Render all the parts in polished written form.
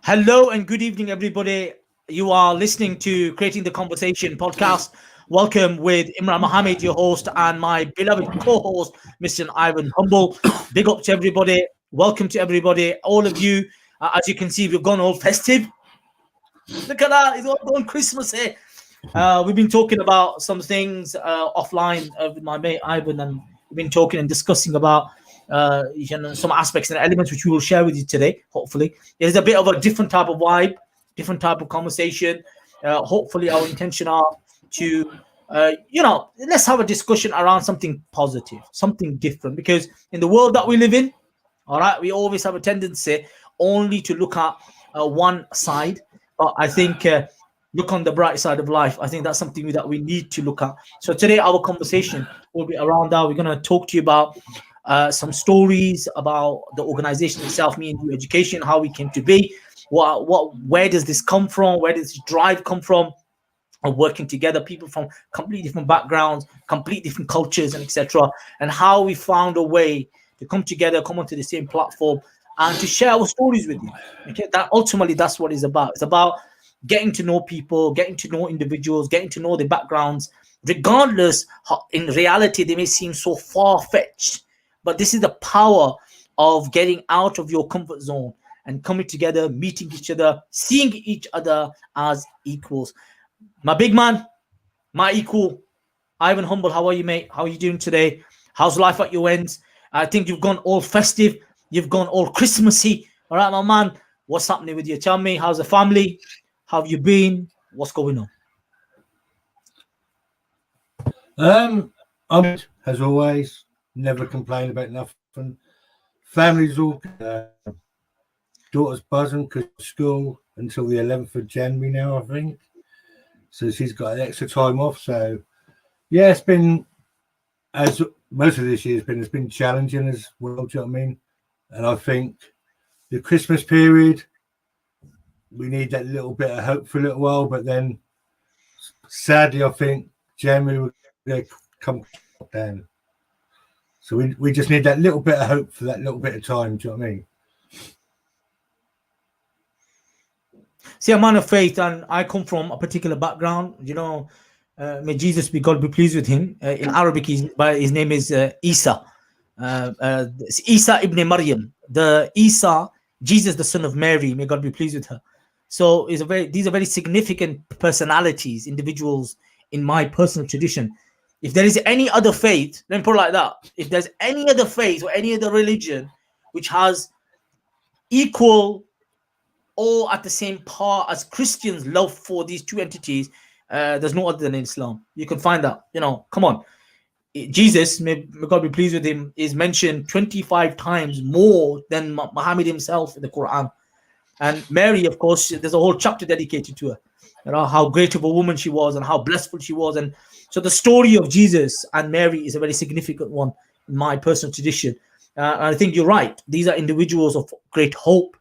Hello and good evening, everybody. You are listening to Creating the Conversation podcast. Welcome with Imran Muhammad, your host, and my beloved co-host, Mr. Ivan Humble. Big up to everybody. Welcome to everybody, all of you. As you can see, we've gone all festive. Look at that; it's all gone Christmas here. We've been talking about some things offline with my mate Ivan, and we've been talking and discussing about some aspects and elements which we will share with you today. Hopefully, there's a bit of a different type of vibe, different type of conversation. Hopefully, our intention are to let's have a discussion around something positive, something different, because in the world that we live in, all right, we always have a tendency only to look at one side. But I think look on the bright side of life. I think that's something that we need to look at. So today, our conversation will be around that. We're going to talk to you about some stories about the organization itself, Me and You Education, how we came to be, where does this come from, where does this drive come from, of working together, people from completely different backgrounds, complete different cultures, and etc., and how we found a way to come together, come onto the same platform, and to share our stories with you. Okay, that ultimately that's what it's about. It's about getting to know people, getting to know individuals, getting to know their backgrounds, regardless how in reality they may seem so far-fetched. But this is the power of getting out of your comfort zone and coming together, meeting each other, seeing each other as equals. My big man, my equal, Ivan Humble, how are you, mate? How are you doing today? How's life at your ends? I think you've gone all festive. You've gone all Christmassy. All right, my man. What's happening with you? Tell me, how's the family? How have you been? What's going on? I'm as always. Never complain about nothing. Family's all good. Daughter's buzzing because school until the 11th of January now, I think. So she's got an extra time off. So yeah, it's been, as most of this year has been, it's been challenging as well. Do you know what I mean? And I think the Christmas period, we need that little bit of hope for a little while, but then sadly, I think January will come down. So we just need that little bit of hope for that little bit of time. Do you know what I mean? See, I'm a man of faith, and I come from a particular background. May Jesus be God be pleased with him. In Arabic, his name is Isa. Isa ibn Maryam, the Isa, Jesus, the son of Mary. May God be pleased with her. So these are very significant personalities, individuals in my personal tradition. If there is any other faith, let me put it like that. If there's any other faith or any other religion which has equal or at the same par as Christians' love for these two entities, there's no other than Islam. You can find that. Come on. Jesus, may God be pleased with him, is mentioned 25 times more than Muhammad himself in the Quran. And Mary, of course, there's a whole chapter dedicated to her. How great of a woman she was and how blessful she was. And so the story of Jesus and Mary is a very significant one in my personal tradition. And I think you're right. These are individuals of great hope.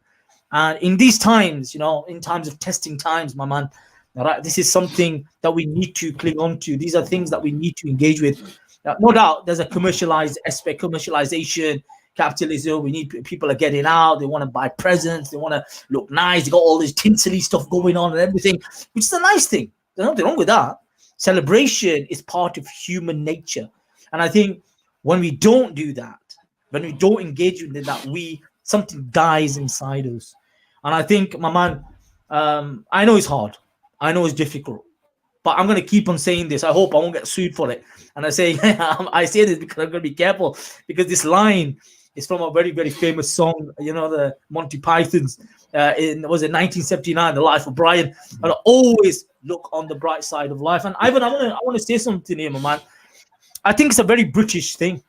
And in these times, in times of testing times, my man, all right, this is something that we need to cling on to. These are things that we need to engage with. No doubt there's a commercialized aspect, commercialization, capitalism. We need people are getting out. They want to buy presents. They want to look nice. They got all this tinsely stuff going on and everything, which is a nice thing. There's nothing wrong with that. Celebration is part of human nature. And I think when we don't do that, when we don't engage with that, something dies inside us. And I think, my man, I know it's hard. I know it's difficult. But I'm going to keep on saying this. I hope I won't get sued for it. And I say this because I'm going to be careful. Because this line is from a very, very famous song, the Monty Python's. Was it 1979, The Life of Brian? And I always look on the bright side of life. And Ivan, I want to say something here, my man. I think it's a very British thing.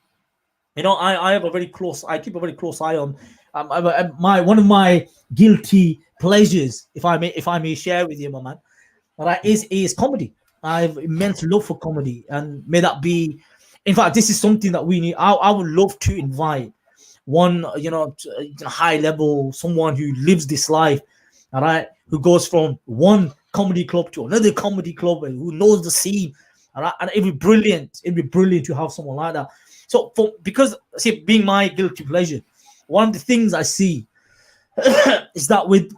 I keep a very close eye on one of my guilty pleasures, if I may share with you, my man. Right, is comedy. I have immense love for comedy, and may that be. In fact, this is something that we need. I would love to invite one, high level, someone who lives this life, all right, who goes from one comedy club to another comedy club and who knows the scene, all right, and it'd be brilliant. It'd be brilliant to have someone like that. So, because being my guilty pleasure, one of the things I see is that with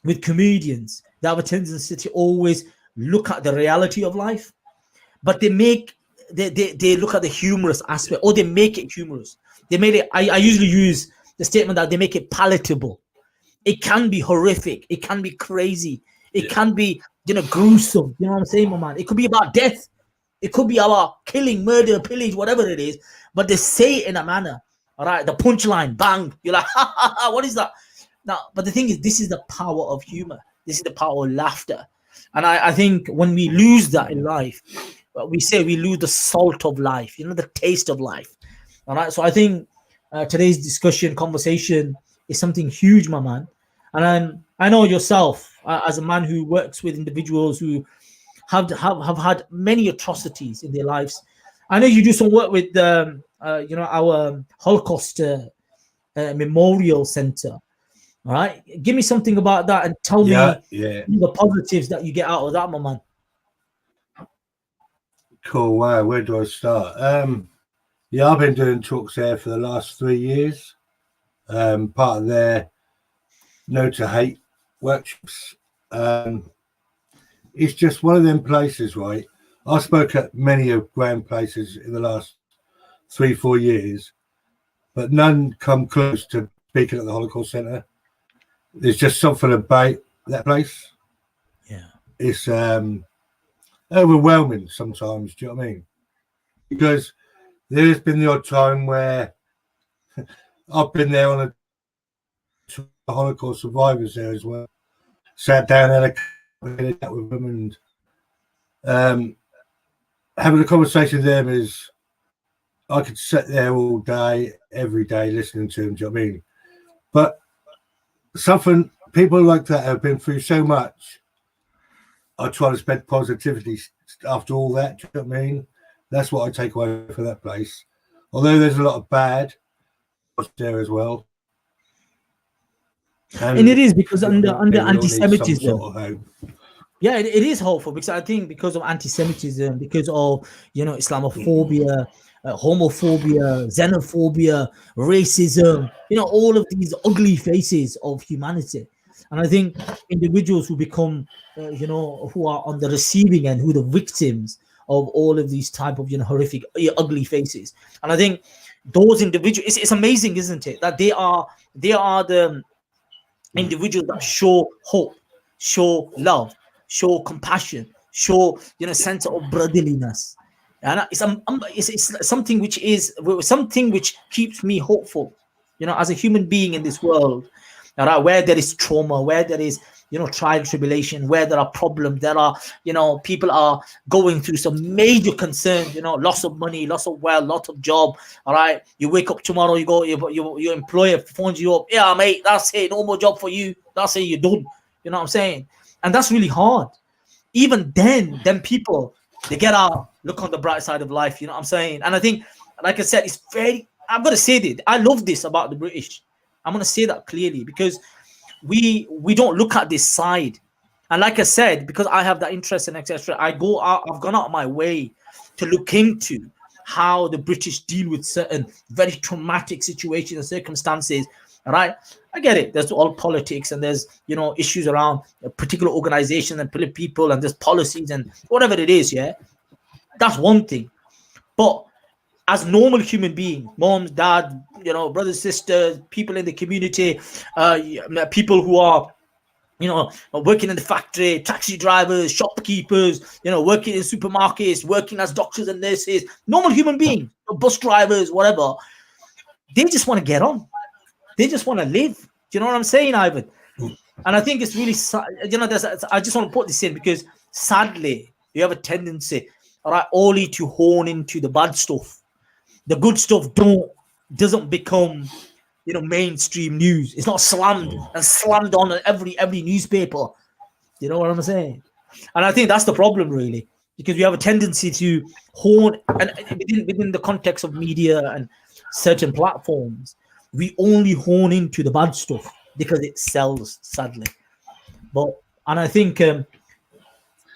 with comedians, they have a tendency to always look at the reality of life, but they look at the humorous aspect, or they make it humorous. They made it. I usually use the statement that they make it palatable. It can be horrific. It can be crazy. It can be, gruesome. You know what I'm saying, my man? It could be about death. It could be about killing, murder, pillage, whatever it is. But they say it in a manner. All right, the punchline, bang. You're like, ha, ha, ha, what is that? Now, but the thing is, this is the power of humor. This is the power of laughter. And I think when we lose that in life, we say we lose the salt of life, the taste of life. All right. So I think today's conversation is something huge, my man. And I know yourself, as a man who works with individuals who have had many atrocities in their lives. I know you do some work with our Holocaust Memorial Center. All right, give me something about that and tell me the positives that you get out of that, my man. Cool. Wow, where do I start? I've been doing talks there for the last 3 years. Part of their No to Hate workshops. It's just one of them places, right? I spoke at many of grand places in the last 3-4 years, but none come close to speaking at the Holocaust Centre. There's just something about that place. Yeah. It's overwhelming sometimes, do you know what I mean? Because there's been the odd time where I've been there on a Holocaust survivors there as well. Sat down and had a chat with them, and having a conversation with them is, I could sit there all day, every day, listening to them, do you know what I mean? But people like that have been through so much. I try to spread positivity after all that, do you know what I mean? That's what I take away from that place. Although there's a lot of bad there as well. And it is because under anti-Semitism, sort of yeah, it is hopeful, because I think because of anti-Semitism, because of Islamophobia, homophobia, xenophobia, racism, all of these ugly faces of humanity. And I think individuals who become, who are on the receiving end, who are the victims of all of these type of horrific, ugly faces. And I think those individuals, it's amazing, isn't it, that they are the individuals that show hope, show love, show compassion, show sense of brotherliness. And it's something which keeps me hopeful, as a human being in this world. All right, where there is trauma, where there is trial and tribulation, where there are problems, there are people are going through some major concerns, loss of money, loss of wealth, loss of job. All right, you wake up tomorrow, you go, your employer phones you up, yeah mate, that's it, no more job for you, that's it, you're done. You know what I'm saying? And that's really hard. Even then people, they get out, look on the bright side of life. You know what I'm saying? And I think, like I said, it's very, I'm gonna say this, I love this about the British. I'm gonna say that clearly, because we don't look at this side. And like I said, because I have that interest in etc., I've gone out of my way to look into how the British deal with certain very traumatic situations and circumstances. All right, I get it. There's all politics, and there's issues around a particular organization and people, and there's policies and whatever it is. Yeah, that's one thing. But as normal human beings, moms, dad, brothers, sisters, people in the community, people who are, working in the factory, taxi drivers, shopkeepers, working in supermarkets, working as doctors and nurses, normal human beings, bus drivers, whatever. They just want to get on. They just want to live. Do you know what I'm saying, Ivan? And I think it's really, I just want to put this in, because sadly, you have a tendency, all right, only to hone into the bad stuff. The good stuff doesn't become, mainstream news. It's not slammed on every newspaper. You know what I'm saying? And I think that's the problem, really, because we have a tendency to hone, and within the context of media and certain platforms, we only hone into the bad stuff because it sells, sadly. And I think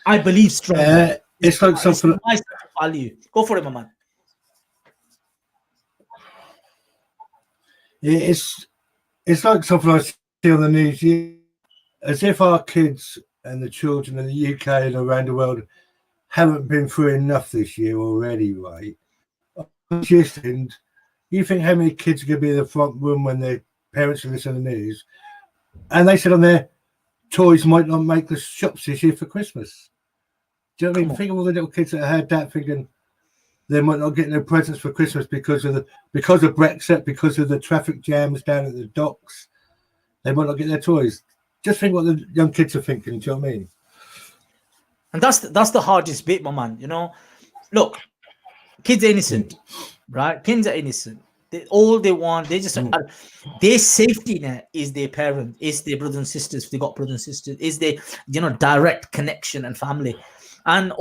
I believe strongly. It's like something. It's value. Go for it, my man. It's like something I see on the news. as if our kids and the children in the UK and around the world haven't been through enough this year already, right? Just and you think how many kids are going to be in the front room when their parents are listening to the news, and they said on their toys might not make the shops this year for Christmas. Do you know what I mean? Think of all the little kids that heard that thinking they might not get their presents for Christmas because of Brexit, because of the traffic jams down at the docks. They might not get their toys. Just think what the young kids are thinking. Do you know what I mean? And that's the hardest bit, my man. You know, look, kids are innocent, right? Kids are innocent. All they want, they just their safety net is their parents, is their brothers and sisters. If they got brothers and sisters, is their direct connection and family, and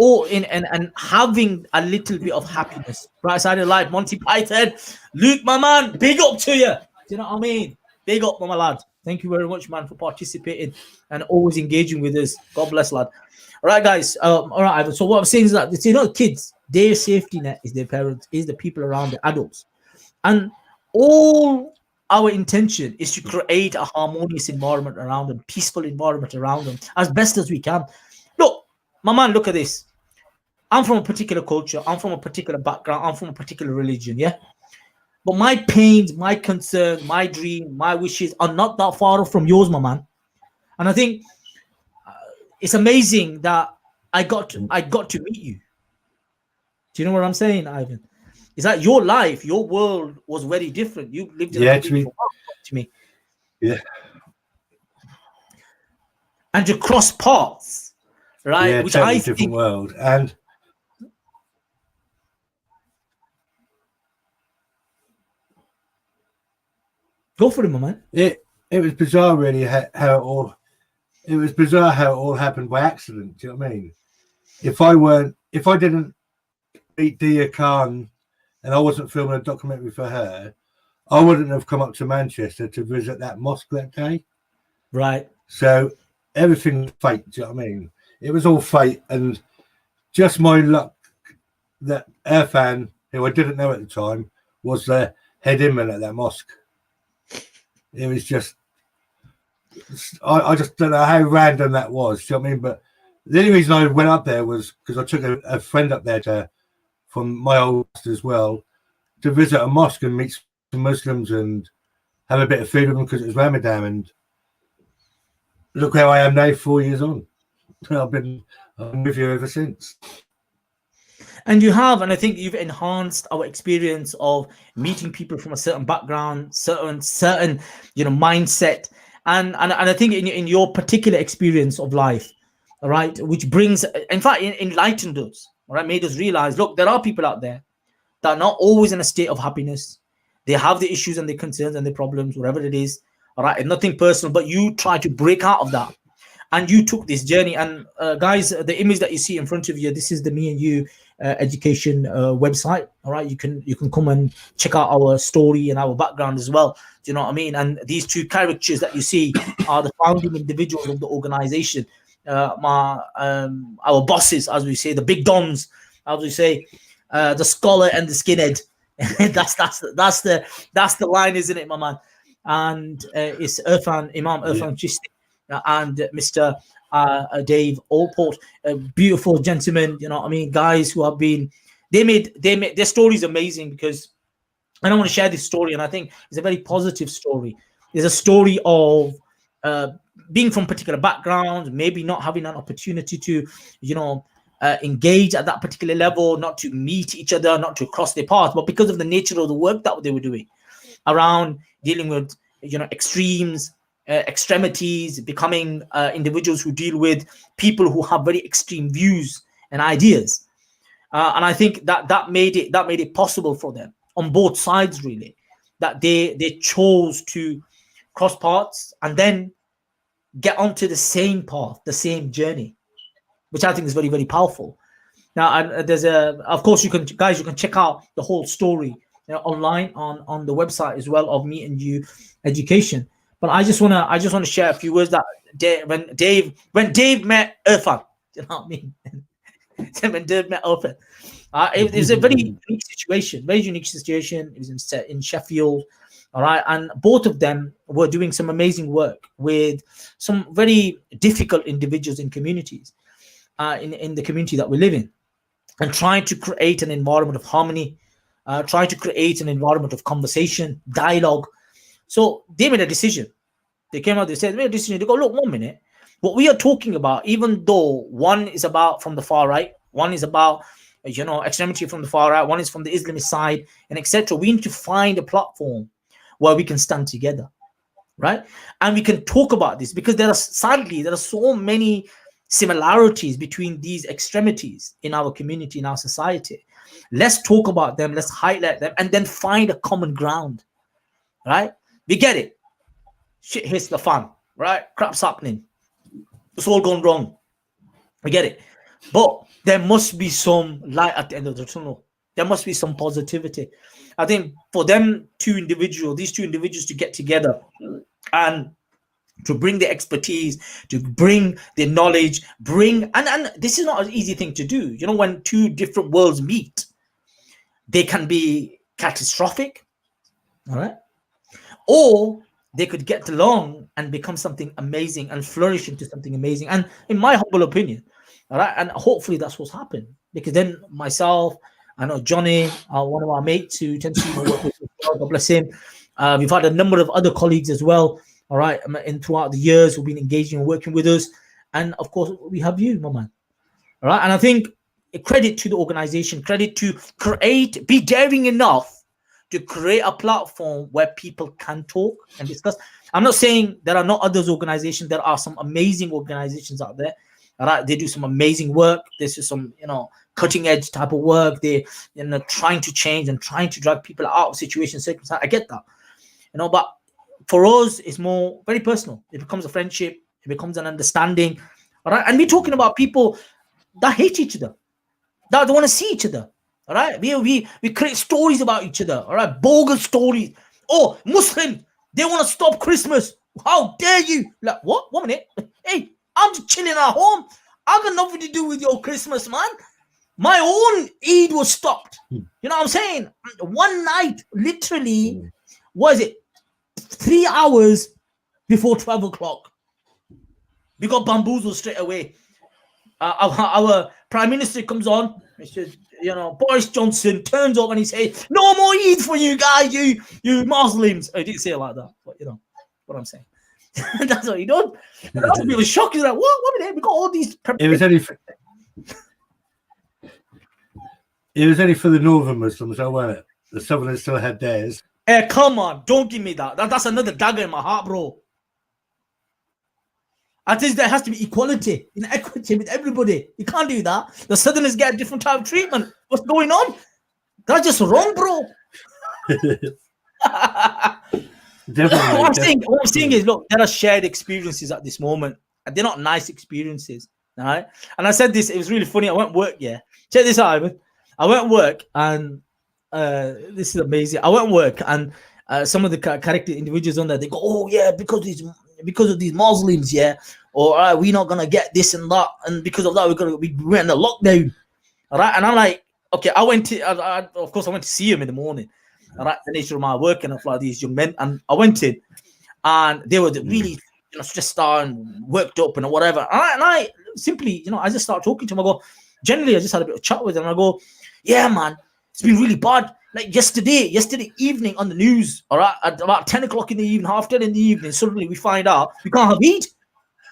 having a little bit of happiness. Right side of life, Monty Python, Luke, my man, big up to you. Do you know what I mean? Big up, my lad. Thank you very much, man, for participating and always engaging with us. God bless, lad. All right, guys. All right, Ivan. So what I'm saying is that kids, their safety net is their parents, is the people around, the adults. And all our intention is to create a harmonious environment around them, peaceful environment around them, as best as we can. Look, my man, look at this. I'm from a particular culture. I'm from a particular background. I'm from a particular religion, yeah? But my pains, my concerns, my dream, my wishes are not that far off from yours, my man. And I think it's amazing that I got to meet you. Do you know what I'm saying, Ivan? Is that your life, your world was very different. You lived in a different world to me. Yeah. And to cross paths, right? Yeah, which totally I different think world. And go for it, my man. It was bizarre, really, how it all happened by accident. Do you know what I mean? If I didn't meet Dia Khan and I wasn't filming a documentary for her, I wouldn't have come up to Manchester to visit that mosque that day. Right. So everything was fate. Do you know what I mean? It was all fate, and just my luck that Irfan, who I didn't know at the time, was the head imam at that mosque. It was just, I just don't know how random that was. Do you know what I mean? But the only reason I went up there was because I took a friend up there from my old as well to visit a mosque and meet some Muslims and have a bit of food with them because it was Ramadan. And look how I am now, 4 years on. I've been with you ever since. And you have, and I think you've enhanced our experience of meeting people from a certain background, certain mindset, and I think in your particular experience of life, all right, which brings, in fact, enlightened us, all right, made us realize, look, there are people out there that are not always in a state of happiness. They have the issues and the concerns and the problems, whatever it is, all right, and nothing personal, but you try to break out of that. And you took this journey. And guys, the image that you see in front of you, this is the Me and You education website. All right, you can come and check out our story and our background as well. Do you know what I mean? And these two characters that you see are the founding individuals of the organization. Our bosses, as we say, the big dons, as we say, the scholar and the skinhead. that's the line, isn't it, my man? And it's Imam Irfan Chisti and Mr. Dave Allport, beautiful gentlemen, you know what I mean, guys who have been, they made their story is amazing, because I don't want to share this story, and I think it's a very positive story. It's a story of being from particular backgrounds, maybe not having an opportunity to, engage at that particular level, not to meet each other, not to cross their paths, but because of the nature of the work that they were doing around dealing with, extremes, extremities, becoming individuals who deal with people who have very extreme views and ideas, and I think that made it possible for them on both sides, really, that they chose to cross paths and then get onto the same path, the same journey, which I think is very, very powerful. Now, and there's of course, you can check out the whole story online on the website as well of Me and You Education. But I just wanna share a few words that when Dave met Irfan, you know what I mean? When Dave met Irfan, it was a very unique situation. It was in Sheffield. All right, and both of them were doing some amazing work with some very difficult individuals in communities, in the community that we live in, and trying to create an environment of harmony, trying to create an environment of conversation, dialogue. So they made a decision. They came out, they said, made a decision. They go, look, 1 minute. What we are talking about, even though one is about from the far right, one is about, extremity from the far right, one is from the Islamist side, and etc. We need to find a platform where we can stand together, right? And we can talk about this, because there are so many similarities between these extremities in our community, in our society. Let's talk about them, let's highlight them, and then find a common ground, right? We get it. Shit hits the fan, right? Crap's happening. It's all gone wrong. We get it. But there must be some light at the end of the tunnel. There must be some positivity. I think for these two individuals to get together and to bring the expertise, to bring the knowledge, and this is not an easy thing to do. When two different worlds meet, they can be catastrophic, all right? Or they could get along and become something amazing and flourish into something amazing. And in my humble opinion, all right, and hopefully that's what's happened, because then myself, I know Johnny, one of our mates who tends to work with us, God bless him. We've had a number of other colleagues as well, all right, and throughout the years who've been engaging and working with us. And of course, we have you, my man. All right, and I think credit to the organization, credit to be daring enough to create a platform where people can talk and discuss. I'm not saying there are not others organizations. There are some amazing organizations out there. All right, they do some amazing work. This is some, cutting edge type of work. They, trying to change and trying to drag people out of situations, circumstances. I get that, but for us, it's more very personal. It becomes a friendship. It becomes an understanding. All right, and we're talking about people that hate each other, that don't want to see each other. All right, we create stories about each other. All right, bogus stories. Oh, Muslims, they want to stop Christmas. How dare you? Like, what? 1 minute. Hey, I'm just chilling at home. I got nothing to do with your Christmas, man. My own Eid was stopped. You know what I'm saying? One night, literally, was it 3 hours before 12 o'clock? We got bamboozled straight away. Our Prime Minister comes on, Mr. Boris Johnson turns up and he says, "No more Eid for you guys, you Muslims." I didn't say it like that, but what I'm saying. That's what he done. And that's a bit of a shock. He's like, "What? What minute? We got all these." It was only for the northern Muslims, though, wasn't it? The southerners still had theirs. Come on, don't give me that. That's another dagger in my heart, bro. I think there has to be equality, equity with everybody. You can't do that. The Southerners get a different type of treatment. What's going on? That's just wrong, bro. Definitely. What I'm saying is, look, there are shared experiences at this moment, and they're not nice experiences, all right? And I said this, it was really funny. I went work, yeah. Check this out, Ivan. I went work, and this is amazing. I went work, and some of the character individuals on there, they go, "Oh yeah, because of these Muslims, yeah, or all right, we're not gonna get this and that, and because of that, we went in a lockdown." All right, and I'm like, okay, of course I went to see him in the morning. All right, the nature of my work and like these young men, and I went in, and they were really stressed out and worked up and whatever. And I simply, I just started talking to him. I go, generally, I just had a bit of chat with him. And I go, "Yeah, man, it's been really bad. Like yesterday evening on the news, all right, at about 10 o'clock in the evening, half 10 in the evening, suddenly we find out we can't have Eid.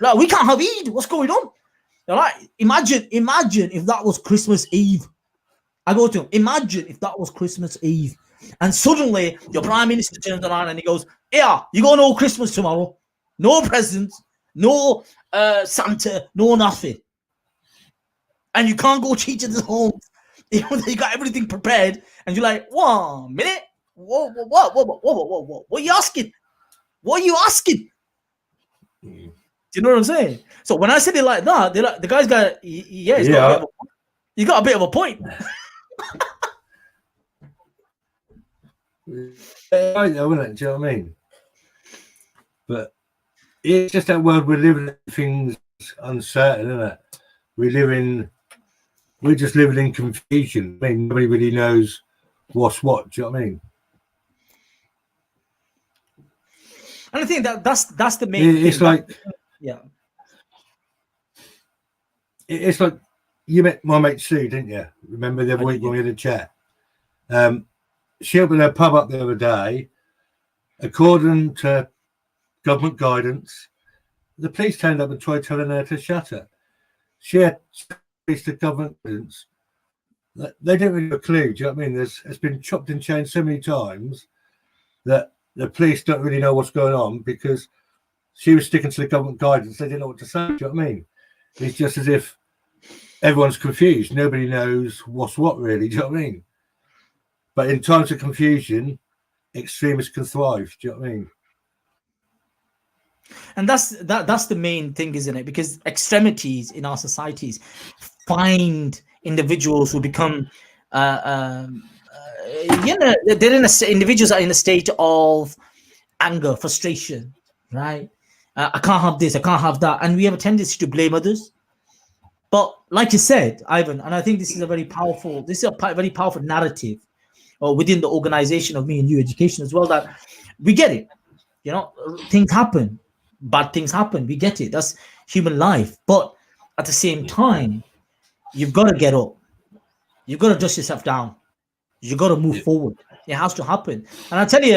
Like, we can't have Eid. What's going on? All right, imagine if that was Christmas Eve." I go to him, imagine if that was Christmas Eve. And suddenly your Prime Minister turns around and he goes, "Yeah, you're going to know Christmas tomorrow. No presents, no Santa, no nothing. And you can't go to each other's homes. You got everything prepared." And you're like, "1 minute. What? What are you asking? What are you asking?" Do you know what I'm saying? So when I said it like that, they're like, the guy's got, he's got a bit of a point. Right, though, isn't it? Do you know what I mean? But it's just that world we're living in, things uncertain, isn't it? We're just living in confusion. I mean, nobody really knows what's what. Do you know what I mean? And I think that's the main It's thing. like Yeah. it's like you met my mate Sue, didn't you? Remember the other week when we had a chat? She opened her pub up the other day. According to government guidance, the police turned up and tried telling her to shut it. She had the government guidance. They didn't really have a clue. Do you know what I mean? It's been chopped and changed so many times that the police don't really know what's going on because she was sticking to the government guidance. They didn't know what to say. Do you know what I mean? It's just as if everyone's confused. Nobody knows what's what, really. Do you know what I mean? But in times of confusion, extremists can thrive. Do you know what I mean? And that's the main thing, isn't it? Because extremities in our societies find individuals who become they're individuals are in a state of anger, frustration, right? I can't have this, I can't have that, and we have a tendency to blame others. But like you said, Ivan, and I think this is a very powerful narrative within the organization of Me and You Education as well, that we get it. Things happen, bad things happen, we get it, that's human life. But at the same time, you've got to get up, you've got to dust yourself down, you got to move forward. It has to happen. And I tell you,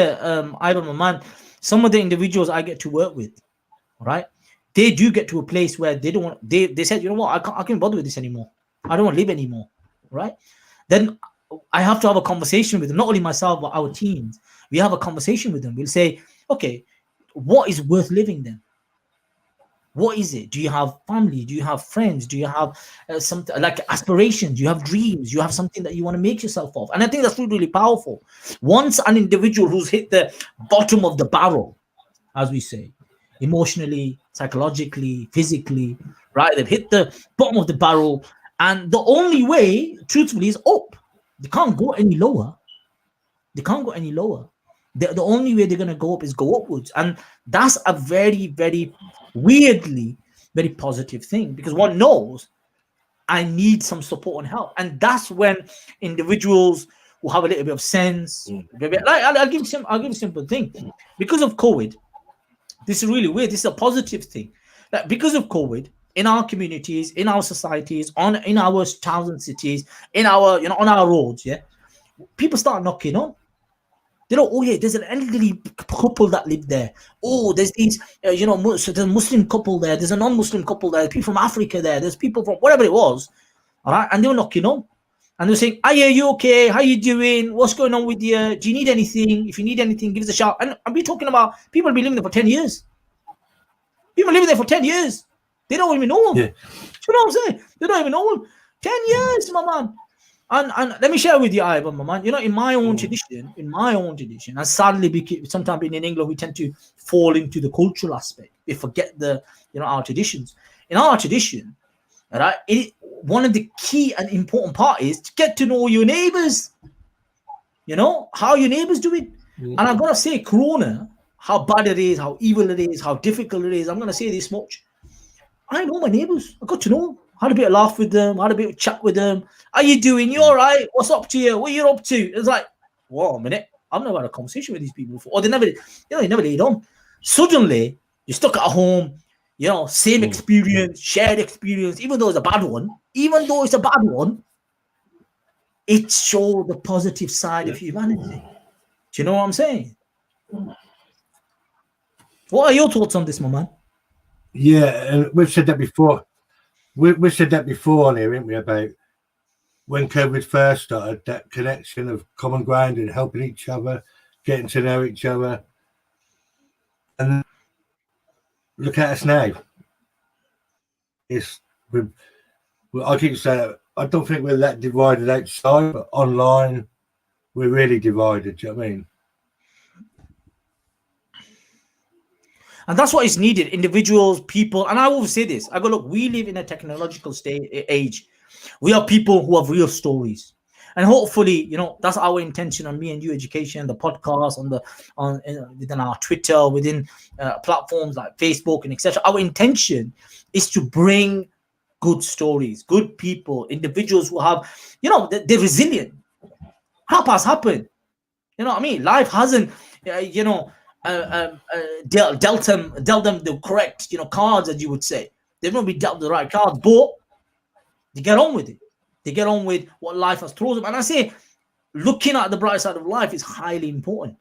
Ivan, my man, some of the individuals I get to work with, right, they do get to a place where they don't want, they said, you know what, I can't bother with this anymore, I don't want to live anymore, right? Then I have to have a conversation with them, not only myself but our teams. We have a conversation with them. We'll say, okay, what is worth living then? What is it? Do you have family? Do you have friends? Do you have something like aspirations? Do you have dreams? You have something that you want to make yourself of? And I think that's really, really powerful. Once an individual who's hit the bottom of the barrel, as we say, emotionally, psychologically, physically, right? They've hit the bottom of the barrel, and the only way, truthfully, is up. They can't go any lower. They can't go any lower. The only way they're going to go up is go upwards. And that's a very, very weirdly, very positive thing, because one knows I need some support and help. And that's when individuals who have a little bit of sense, I'll give you a simple thing. Because of COVID, this is really weird. This is a positive thing. That because of COVID, in our communities, in our societies, in our towns and cities, in our, on our roads, people start knocking on. They know, oh yeah, there's an elderly couple that live there. Oh, there's these, so there's a Muslim couple there. There's a non-Muslim couple there. There's people from Africa there. There's people from whatever it was, all right. And they were knocking on, and they're saying, "Are you okay? How you doing? What's going on with you? Do you need anything? If you need anything, give us a shout." And I'll be talking about people have been living there for 10 years. People living there for 10 years. They don't even know him. Yeah. You know what I'm saying? They don't even know him. 10 years, my man. And let me share with you, Ivan, my man. In my own tradition, and sadly, sometimes being in England, we tend to fall into the cultural aspect. We forget our traditions. In our tradition, right, one of the key and important part is to get to know your neighbours. How your neighbours doing. And I've got to say, Corona, how bad it is, how evil it is, how difficult it is. I'm going to say this much. I know my neighbours. I got to know them. Had a bit of laugh with them, had a bit of chat with them. How you doing? You all right? What's up to you? What are you up to? It's like, whoa, a minute. I've never had a conversation with these people before. Or they never laid on. Suddenly, you're stuck at home, same experience, shared experience, even though it's a bad one, it shows the positive side of humanity. Do you know what I'm saying? What are your thoughts on this, my man? Yeah, and we've said that before. We've said that before on here, haven't we, about when COVID first started, that connection of common ground and helping each other, getting to know each other. And look at us now. I keep saying, I don't think we're that divided outside, but online, we're really divided. Do you know what I mean? And that's what is needed. Individuals, people, and I will say this. I go, look, we live in a technological age. We are people who have real stories. And hopefully, that's our intention on Me and You Education, the podcast, within our Twitter, within platforms like Facebook and etc. Our intention is to bring good stories, good people, individuals who have, they're resilient. Crap has happened. You know what I mean? Life hasn't, dealt them the correct, cards, as you would say. They've not been dealt the right cards, but they get on with it. They get on with what life has thrown them. And I say, looking at the bright side of life is highly important,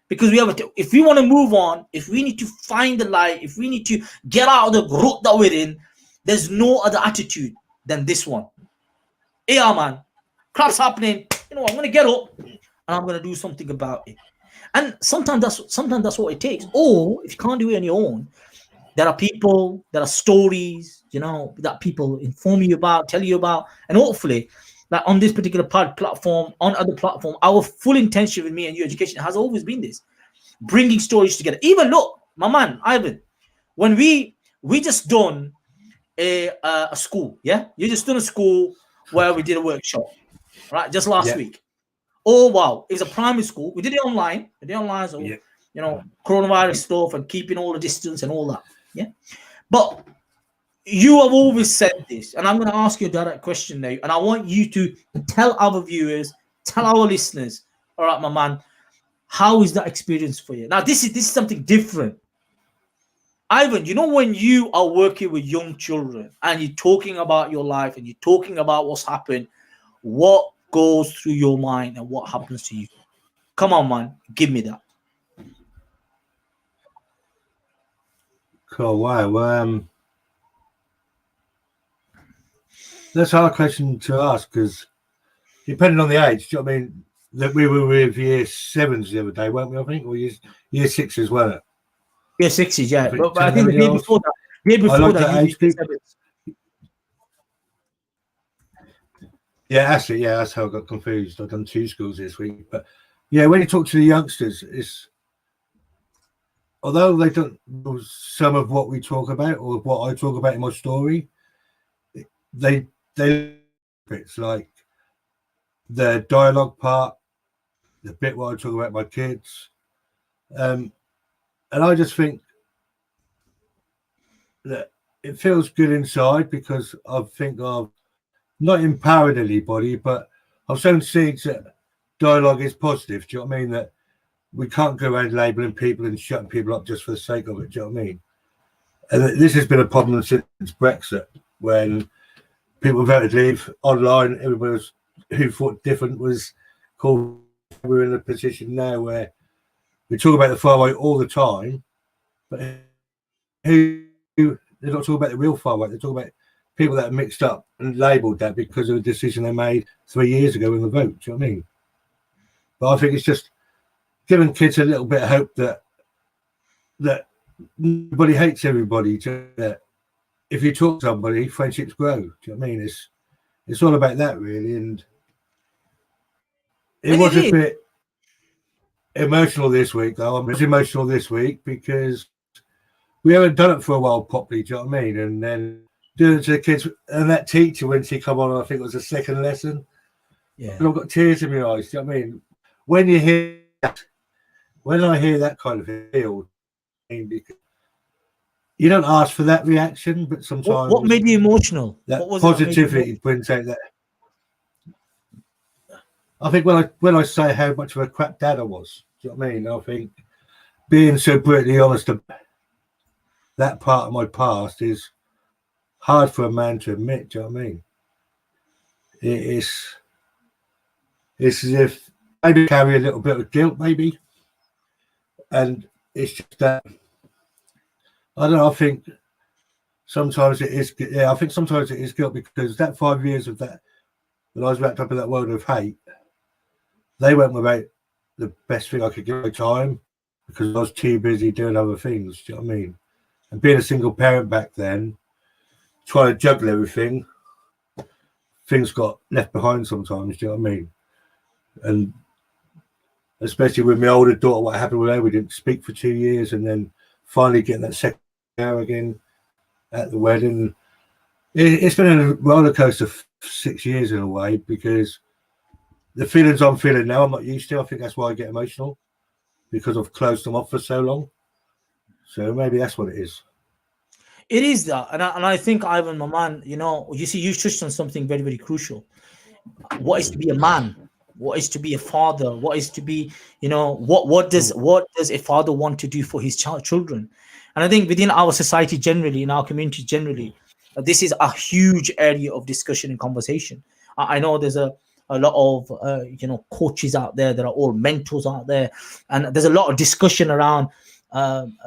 because if we want to move on, if we need to find the light, if we need to get out of the rut that we're in, there's no other attitude than this one. Yeah, man, crap's happening. You know, I'm gonna get up and I'm gonna do something about it. And sometimes that's what it takes. Or if you can't do it on your own, there are people, there are stories, that people inform you about, tell you about, and hopefully, like on this particular platform, on other platform, our full intention with me and you education has always been this, bringing stories together. Even look, my man Ivan, when we just done a school, yeah, you just done a school where we did a workshop, right, just last week. Oh wow, it was a primary school. We did it online. So coronavirus stuff and keeping all the distance and all that. Yeah, but you have always said this, and I'm going to ask you a direct question now, and I want you to tell our viewers, tell our listeners. All right, my man, how is that experience for you? Now, this is something different. Ivan, when you are working with young children and you're talking about your life and you're talking about what's happened, what goes through your mind and what happens to you? Come on, man, give me that. Cool. Wow. That's a hard question to ask, because depending on the age, do you know what I mean? That we were with year 7s the other day, weren't we? I think, or year 6s, weren't it? Year 6s, yeah. But I think the day before that, age group. Yeah, actually, that's how I got confused. I've done 2 schools this week, but yeah, when you talk to the youngsters, it's, although they don't know some of what we talk about or what I talk about in my story, it's like the dialogue part, the bit where I talk about my kids, and I just think that it feels good inside, because I think I've not empowered anybody, but I've sown seeds that dialogue is positive. Do you know what I mean? That we can't go around labeling people and shutting people up just for the sake of it. Do you know what I mean? And this has been a problem since Brexit, when people voted leave online. Everybody who thought different was called. We're in a position now where we talk about the far right all the time, but they're not talking about the real far right. They're talking about people that are mixed up and labelled that because of a decision they made 3 years ago in the vote. Do you know what I mean? But I think it's just giving kids a little bit of hope that nobody hates everybody. That if you talk to somebody, friendships grow. Do you know what I mean? It's all about that, really. And it was a bit emotional this week, though. I was emotional this week because we haven't done it for a while properly. Do you know what I mean? And then doing it to the kids, and that teacher, when she come on, I think it was the second lesson. Yeah, and I've got tears in my eyes. Do you know what I mean? When you hear that, when I hear that kind of feel, because you don't ask for that reaction, but sometimes what made you emotional? That positivity brings out that. I think when I say how much of a crap dad I was, do you know what I mean? I think being so brutally honest about that part of my past is hard for a man to admit. Do you know what I mean? It's as if maybe carry a little bit of guilt, maybe, and it's just that. I don't know. I think sometimes it is. Yeah, I think sometimes it is guilt, because that 5 years of that, when I was wrapped up in that world of hate, they went without the best thing I could give my time, because I was too busy doing other things. Do you know what I mean? And being a single parent back then, trying to juggle everything, things got left behind sometimes. Do you know what I mean? And especially with my older daughter, what happened with her, we didn't speak for 2 years, and then finally getting that second hour again at the wedding. It's been a roller coaster for 6 years in a way, because the feelings I'm feeling now, I'm not used to. I think that's why I get emotional, because I've closed them off for so long. So maybe that's what it is. It is that, and I think, Ivan, my man, you see, you touched on something very, very crucial. What is to be a man? what is to be a father, what is to be, what does a father want to do for his children. And I think within our society generally, in our community generally, this is a huge area of discussion and conversation. I know there's a lot of coaches out there, there are all mentors out there, and there's a lot of discussion around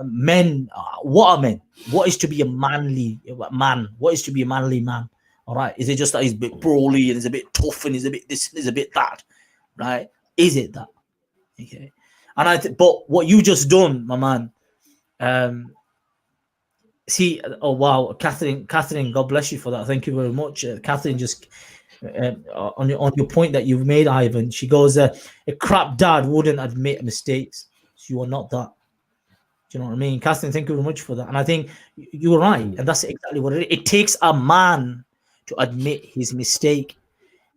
men. What are men? What is to be a manly man? What is to be a manly man? All right, is it just that he's a bit brawly and he's a bit tough and he's a bit this and he's a bit that? Right? Is it that? Okay. And but what you just done, my man. See, oh wow, Catherine, God bless you for that. Thank you very much, Catherine. Just on your point that you've made, Ivan. She goes, a crap dad wouldn't admit mistakes. So you are not that. Do you know what I mean, Catherine? Thank you very much for that. And I think you're right, and that's exactly what it is. It takes a man to admit his mistake.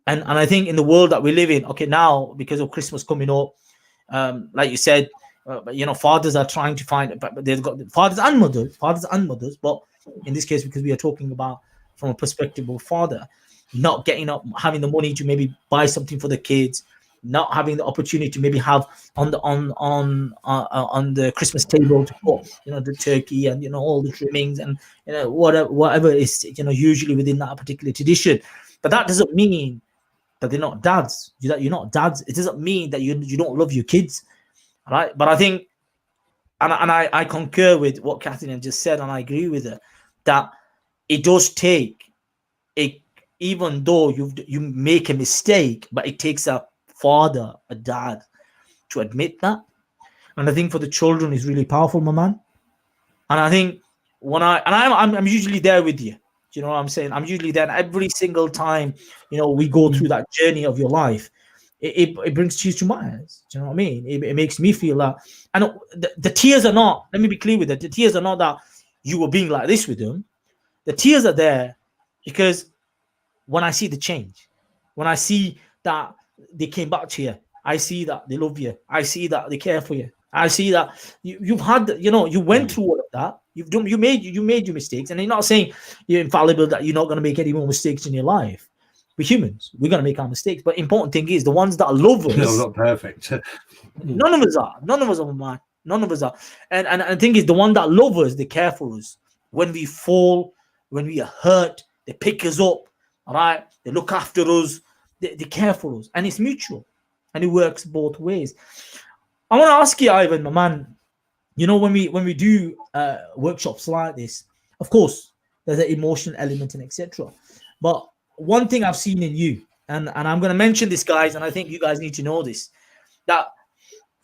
And I think in the world that we live in, okay, now because of Christmas coming up, like you said, fathers are trying to find, but they've got fathers and mothers. But in this case, because we are talking about from a perspective of father, not getting up, having the money to maybe buy something for the kids, not having the opportunity to maybe have on the Christmas table to put the turkey and all the trimmings and whatever is usually within that particular tradition. But that doesn't mean that they're not dads. That you're not dads. It doesn't mean that you don't love your kids, right? But I think, and I concur with what Catherine just said, and I agree with her that it does take a, even though you make a mistake, but it takes a father, a dad, to admit that. And I think for the children is really powerful, my man. And I think I'm usually there with you. Do you know what I'm saying? I'm usually there every single time, we go through that journey of your life. It brings tears to my eyes. Do you know what I mean? It makes me feel that. And the tears are not, let me be clear with it. The tears are not that you were being like this with them. The tears are there because when I see the change, when I see that they came back to you, I see that they love you, I see that they care for you, I see that you've had, you went through all of that. You made your mistakes, and you're not saying you're infallible, that you're not going to make any more mistakes in your life. We're humans, we're going to make our mistakes. But important thing is the ones that love us. No, not perfect. None of us are, man. None of us are. And the thing is, the one that love us, they care for us. When we fall, when we are hurt, they pick us up. All right, they look after us, they care for us, and it's mutual, and it works both ways. I want to ask you, Ivan, my man. When we do workshops like this, of course, there's an emotional element and etc. But one thing I've seen in you, and I'm going to mention this, guys, and I think you guys need to know this, that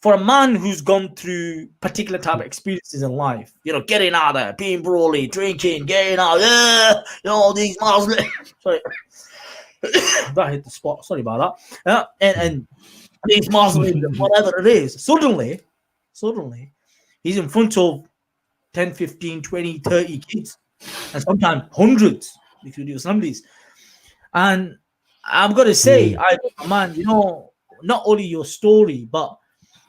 for a man who's gone through particular type of experiences in life, getting out there, being brawly, drinking, getting out, these Muslims. Sorry, that hit the spot. Sorry about that. And these Muslims, whatever it is, suddenly, he's in front of 10, 15, 20, 30 kids, and sometimes hundreds if you do assemblies. And I'm going to say, man, not only your story, but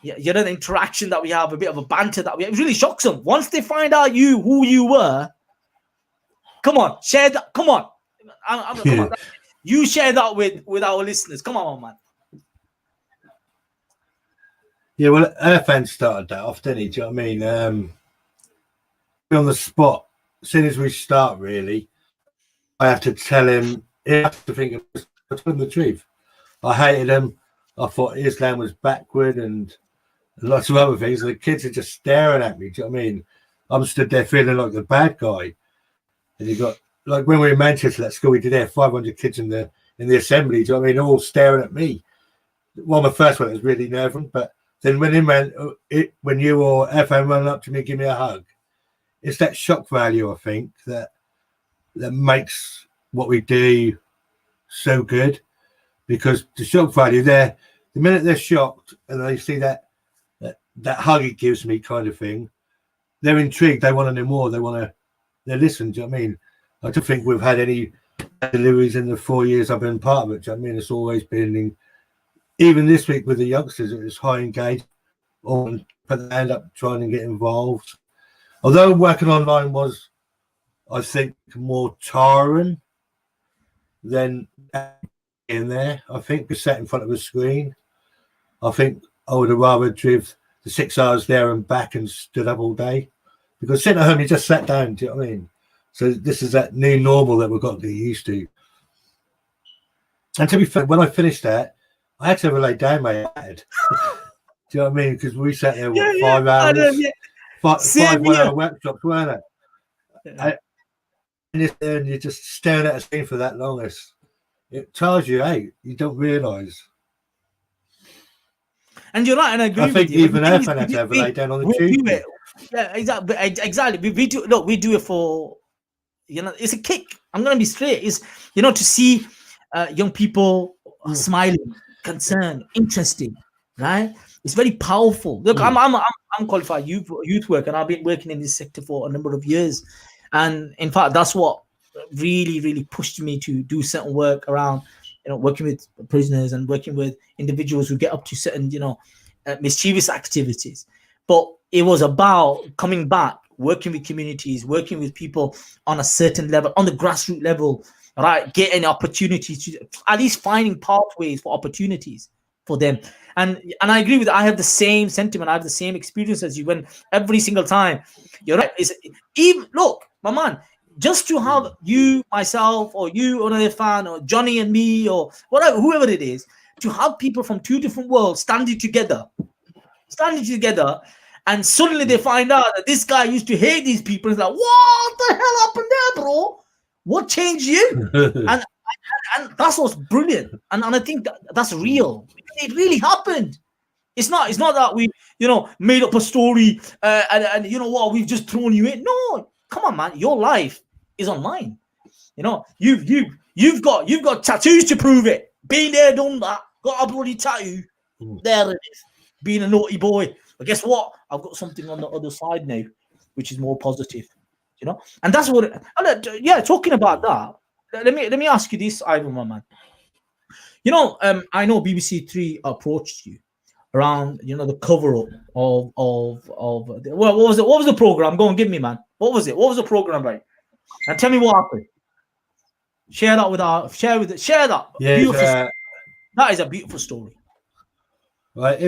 the interaction that we have, a bit of a banter that we have, it really shocks them. Once they find out who you were, come on, share that. Come on. Come on. You share that with our listeners. Come on, man. Yeah, well, Irfan started that off, didn't he? Do you know what I mean? On the spot, as soon as we start, really, I have to tell him, he has to think of the truth. I hated him. I thought Islam was backward and lots of other things. The kids are just staring at me. Do you know what I mean? I'm stood there feeling like the bad guy. And you got, like when we were in Manchester at school, we did have 500 kids in the assembly. Do you know what I mean? They're all staring at me. Well, my first one was really nervous, but then when you or FM run up to me, give me a hug, it's that shock value, I think, that makes what we do so good. Because the shock value there, the minute they're shocked and they see that hug it gives me kind of thing, they're intrigued. They want to know more. They listen. Do you know what I mean? I don't think we've had any deliveries in the 4 years I've been part of it. Do you know what I mean? It's always been even this week with the youngsters, it was high engaged, or put their hand up trying to get involved. Although working online was, I think, more tiring than in there. I think be sat in front of a screen. I think I would have rather driven the 6 hours there and back and stood up all day, because sitting at home you just sat down. Do you know what I mean? So this is that new normal that we've got to get used to. And to be fair, when I finished that, I had to lay down my head. Do you know what I mean? Because we sat there 5 hours, five 1 hour workshops, weren't it? And you're just staring at a screen for that long. It tires you out. You don't realise. And you're right, and I agree with you. I think even Irfan had to have a lay down on the tube. Yeah, exactly. We do it for, it's a kick. I'm going to be straight. It's, to see young people smiling, concerned, interested, right? It's very powerful. Look, I'm qualified youth worker, and I've been working in this sector for a number of years. And in fact, that's what really, really pushed me to do certain work around, working with prisoners and working with individuals who get up to certain, mischievous activities. But it was about coming back, working with communities, working with people on a certain level, on the grassroots level, right? Getting opportunities to at least finding pathways for opportunities for them. And I agree with that. I have the same sentiment. I have the same experience as you. When every single time, you're right. Look, my man, just to have you, myself, or you, or another fan, or Johnny and me, or whatever, whoever it is, to have people from two different worlds standing together, and suddenly they find out that this guy used to hate these people. It's like, what the hell happened there, bro? What changed you? and that's what's brilliant. And I think that's real. It really happened. It's not that we, made up a story and you know what, we've just thrown you in. No, come on, man. Your life is online. You've got tattoos to prove it. Been there, done that. Got a bloody tattoo. There it is. Being a naughty boy. But guess what? I've got something on the other side now, which is more positive. And that's what. Talking about that. Let me ask you this, Ivan, my man. I know BBC Three approached you around, the cover up of what was it? What was the program? Go and give me, man. What was it? What was the program like? And tell me what happened. Share that. Yeah, beautiful. That is a beautiful story. Right,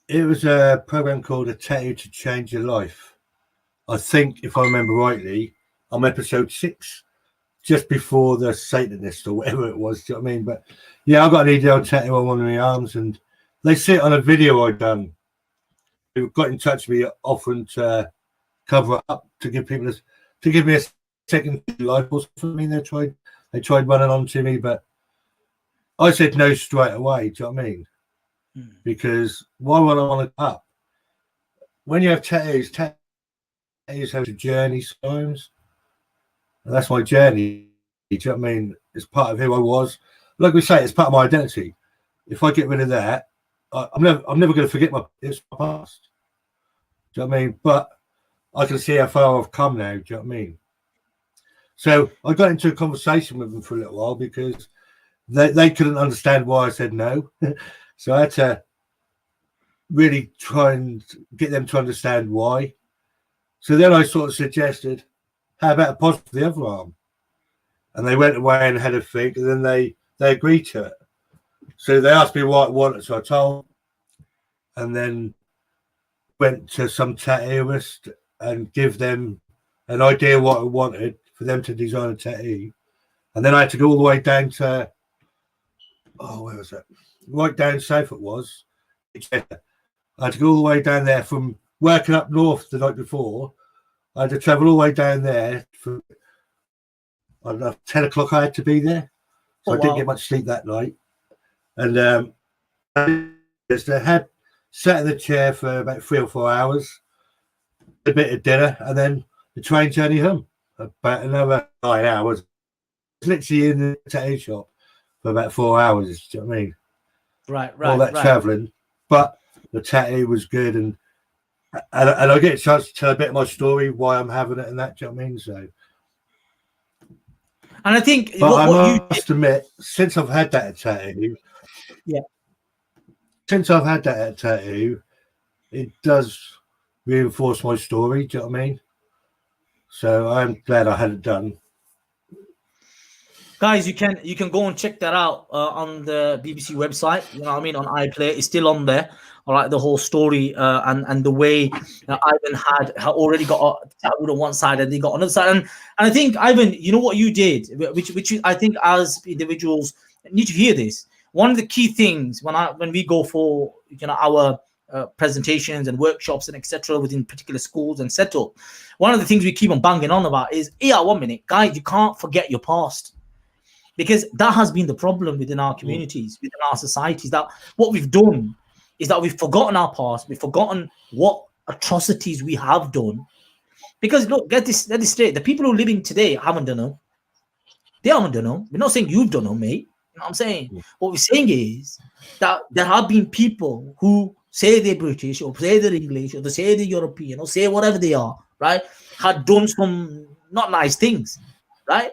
it was a program called "A Tattoo to Change Your Life." I think, if I remember rightly, I'm episode 6, just before the Satanist or whatever it was. Do you know what I mean? But yeah, I got an EDL tattoo on one of my arms, and they see it on a video I'd done. Who got in touch with me, offering to cover it up to give me a second life or something. They tried running on to me, but I said no straight away. Do you know what I mean? Because why would I want to up? When you have tattoos have a journey sometimes. And that's my journey. Do you know what I mean? It's part of who I was. Like we say, it's part of my identity. If I get rid of that, I'm never going to forget my past. Do you know what I mean? But I can see how far I've come now. Do you know what I mean? So I got into a conversation with them for a little while because they couldn't understand why I said no. So I had to really try and get them to understand why. So then I sort of suggested, how about a pod for the other arm? And they went away and had a think, and then they agreed to it. So they asked me what I wanted, so I told them, and then went to some tattooist and give them an idea what I wanted for them to design a tattoo. And then I had to go all the way down to, where was it? Right down south it was. I had to go all the way down there from working up north the night before. I had to travel all the way down there for, I don't know, 10 o'clock I had to be there. So I didn't get much sleep that night. And I had sat in the chair for about 3 or 4 hours, a bit of dinner, and then the train journey home. About another 9 hours. Literally in the tattoo shop for about 4 hours. Do you know what I mean? Right. All that traveling. But the tattoo was good, and I get a chance to tell a bit of my story, why I'm having it, and that. Do you know what I mean? So, and I think, but I must admit, since I've had that tattoo, it does reinforce my story. Do you know what I mean? So I'm glad I had it done. Guys, you can go and check that out on the BBC website. You know what I mean? On iPlayer, it's still on there. All right, the whole story and the way Ivan had already got Saud on one side and they got on another side. And I think Ivan, you know what you did, which I think as individuals need to hear this. One of the key things when we go for our presentations and workshops and etc. within particular schools and setup, one of the things we keep on banging on about is, yeah, 1 minute, guys, you can't forget your past. Because that has been the problem within our communities, within our societies, that what we've done is that we've forgotten our past, we've forgotten what atrocities we have done. Because look, get this straight, the people who are living today haven't done them. They haven't done them. We're not saying you've done them, mate. You know what I'm saying? What we're saying is that there have been people who say they're British or say they're English or they say they're European or say whatever they are, right, had done some not nice things, right?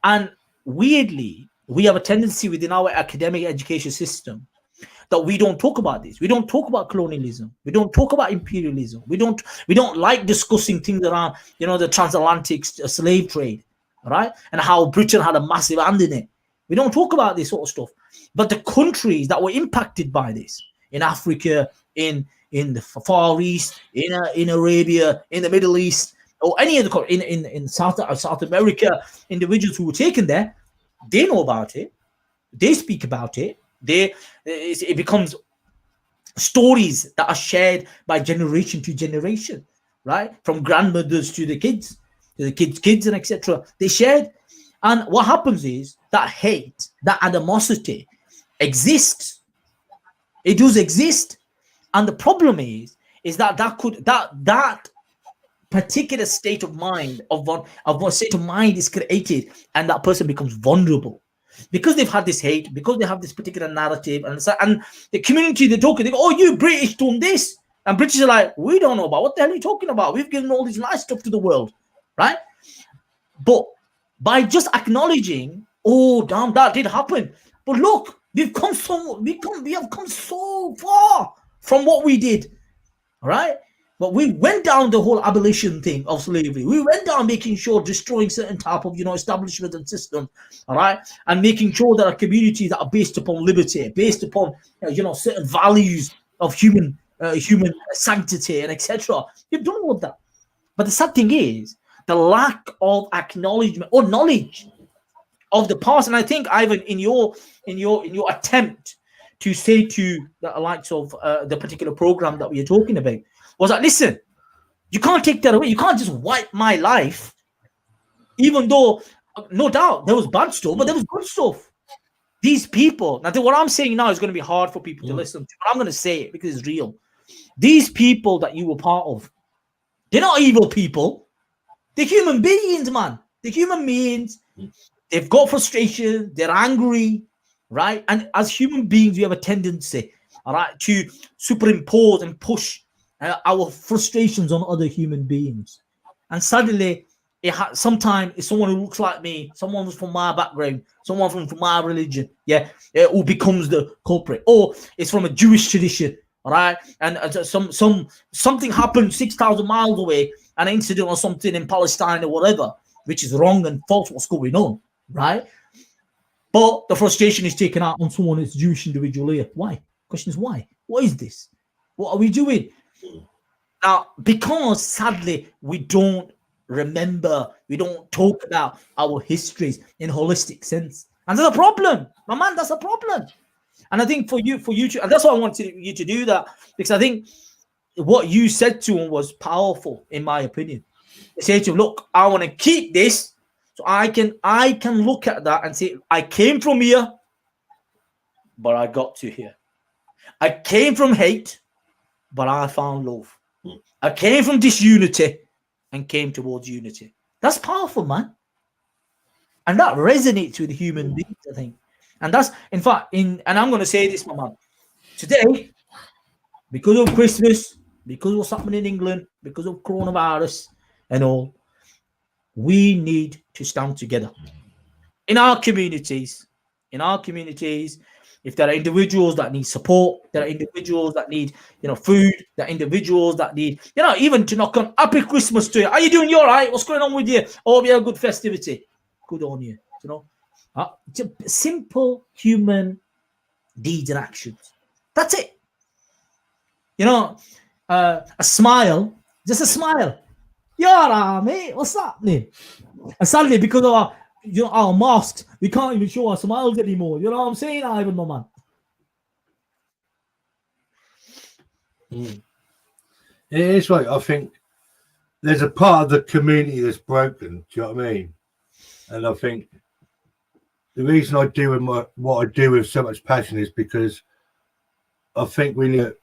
And weirdly, we have a tendency within our academic education system that we don't talk about this. We don't talk about colonialism. We don't talk about imperialism. We don't like discussing things around, the transatlantic slave trade, right? And how Britain had a massive hand in it. We don't talk about this sort of stuff. But the countries that were impacted by this, in Africa, in the Far East, in Arabia, in the Middle East, or any of the in South America, individuals who were taken there, they know about it, they speak about it, it becomes stories that are shared by generation to generation, right? From grandmothers to the kids, and etc. They shared, and what happens is that hate, that animosity exists. It does exist, and the problem is that particular state of mind of what state of mind is created, and that person becomes vulnerable because they've had this hate, because they have this particular narrative, and the community they're talking, they go, "Oh, you British done this," and British are like, "We don't know about what the hell are you talking about? We've given all this nice stuff to the world," right? But by just acknowledging, "Oh, damn, that did happen," but look, we have come so far from what we did, all right? But we went down the whole abolition thing of slavery. We went down making sure destroying certain type of establishments and systems, all right, and making sure that our communities that are based upon liberty, based upon certain values of human sanctity and etc. You've done all of that. But the sad thing is the lack of acknowledgement or knowledge of the past. And I think, Ivan, in your attempt to say to the likes of the particular program that we are talking about, was that, listen, you can't take that away. You can't just wipe my life, even though, no doubt, there was bad stuff, but there was good stuff. These people, now what I'm saying now is going to be hard for people to listen to, but I'm going to say it because it's real. These people that you were part of, they're not evil people. They're human beings, man. They're human beings. They've got frustration. They're angry, right? And as human beings, we have a tendency, all right, to superimpose and push our frustrations on other human beings. And suddenly, sometimes it's someone who looks like me, someone who's from my background, someone from my religion, who becomes the culprit. Or it's from a Jewish tradition, all right? And something happened 6,000 miles away, an incident or something in Palestine or whatever, which is wrong and false what's going on, right? But the frustration is taken out on someone that's Jewish individual here. Why? Question is why? What is this? What are we doing? Now, because sadly, we don't remember, we don't talk about our histories in holistic sense. And that's a problem. My man, that's a problem. And I think for you to, and that's why I wanted you to do that, because I think what you said to him was powerful, in my opinion. You say to him, look, I want to keep this, so I can look at that and say, I came from here, but I got to here. I came from hate, but I found love. I came from disunity and came towards unity. That's powerful, man. And that resonates with human beings, I think. And that's, in fact, and I'm going to say this, my man. Today, because of Christmas, because of what's happening in England, because of coronavirus and all, we need to stand together. In our communities, if there are individuals that need support, there are individuals that need, food, there are individuals that need, even to knock on, happy Christmas to you. Are you doing? You all right? What's going on with you? Oh, we had a good festivity. Good on you. Just simple human deeds and actions. That's it. You know, a smile, just a smile. Yeah, mate, what's happening? And suddenly, because of our masks, we can't even show our smiles anymore. You know what I'm saying, Ivan, my man? It is right. I think there's a part of the community that's broken. Do you know what I mean? And I think the reason I do what I do with so much passion is because I think we need to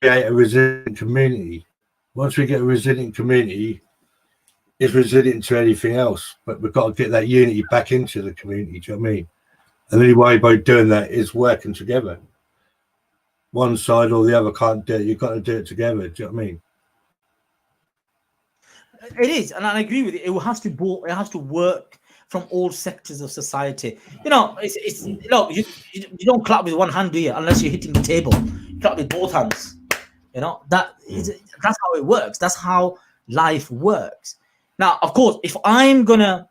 create a resilient community. Once we get a resilient community, it's resilient to anything else. But we've got to get that unity back into the community. Do you know what I mean? And the only way by doing that is working together. One side or the other can't do it. You've got to do it together. Do you know what I mean? It is, and I agree with it. It has to work from all sectors of society. You know, it's look, you don't clap with one hand, do you? Unless you're hitting the table. You clap with both hands. You know, that's how it works. That's how life works. Now, of course, if I'm going to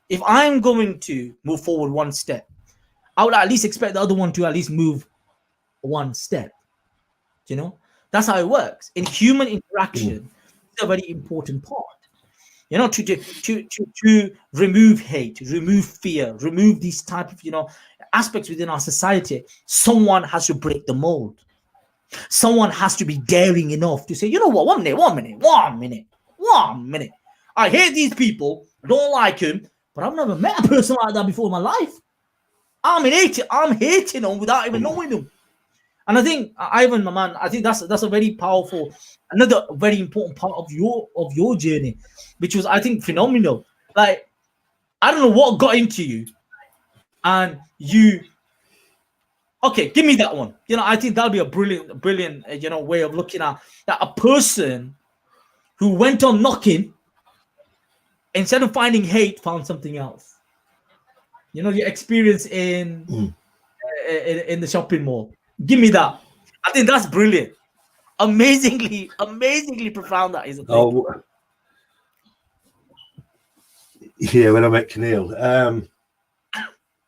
move forward one step, I would at least expect the other one to at least move one step. You know, that's how it works. In human interaction, it's a very important part. You know, to remove hate, remove fear, remove these type of aspects within our society. Someone has to break the mold. Someone has to be daring enough to say, you know what, 1 minute. I hate these people, I don't like them, but I've never met a person like that before in my life. I'm hating them without even knowing them. And I think, Ivan, my man, I think that's a very powerful, another very important part of your journey, which was, I think, phenomenal. Like, I don't know what got into you, and you. Okay, give me that one. You know, I think that'll be a brilliant, way of looking at that. A person who went on knocking, instead of finding hate, found something else. You know, your experience in the shopping mall. Give me that. I think that's brilliant. Amazingly profound that is. Yeah, when I met Keneal.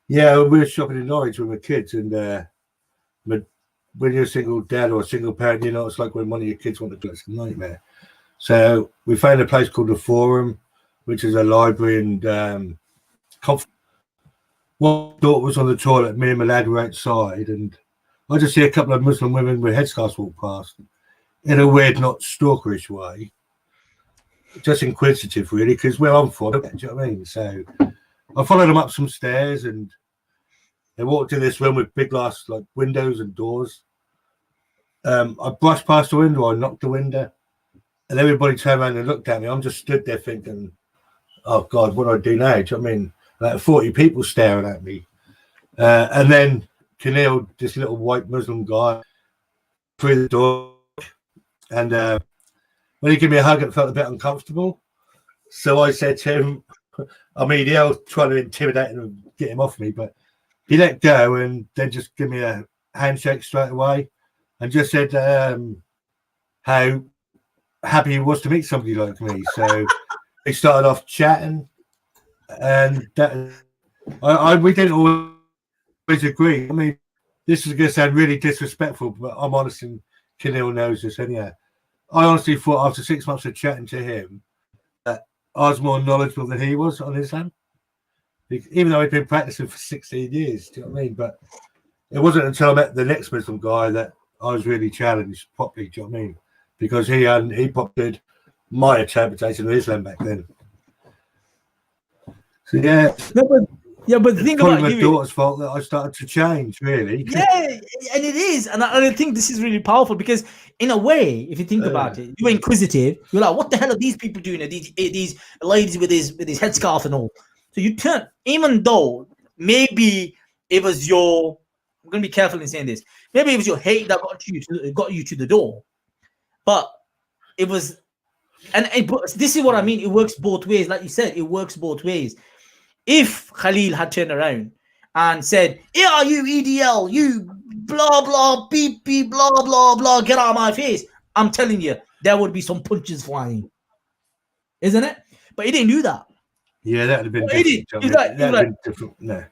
Yeah, we were shopping in Norwich with my kids, and when you're a single dad or a single parent, it's like when one of your kids want to go. It's a nightmare. So we found a place called the Forum, which is a library, and one daughter was on the toilet, me and my lad were outside, and I just see a couple of Muslim women with headscarves walk past in a weird, not stalkerish way. Just inquisitive, really, because I'm from, do you know what I mean? So I followed them up some stairs, and they walked in this room with big glass like windows and doors. I brushed past the window, I knocked the window, and everybody turned around and looked at me. I'm just stood there thinking, oh God, what do I do now? Do you know what I mean? Like 40 people staring at me. And then Keneal, this little white Muslim guy, through the door, and when he gave me a hug, it felt a bit uncomfortable. So I said to him, I was trying to intimidate him and get him off me, but he let go and then just give me a handshake straight away and just said how happy he was to meet somebody like me. So we started off chatting, and we didn't always agree. I mean, this is going to sound really disrespectful, but I'm honest, and Keneal knows this. And yeah, I honestly thought after 6 months of chatting to him that I was more knowledgeable than he was on Islam, even though he'd been practicing for 16 years. Do you know what I mean? But it wasn't until I met the next Muslim guy that I was really challenged properly. Do you know what I mean? Because he prompted my interpretation of Islam back then. So yeah, but think probably about my you. daughter's fault that I started to change, really. Yeah, and it is, and I think this is really powerful because, in a way, if you think about it, you're inquisitive. You're like, "What the hell are these people doing? These ladies with his headscarf and all?" So you turn, even though maybe it was your. I'm gonna be careful in saying this. Maybe it was your hate that got you to the door, but it was, this is what I mean. It works both ways, like you said. It works both ways. If Khalil had turned around and said, "Yeah, you EDL, you blah blah beep beep blah blah blah, get out of my face," I'm telling you, there would be some punches flying, isn't it? But he didn't do that. Yeah, that would have been different. That would have been different. No,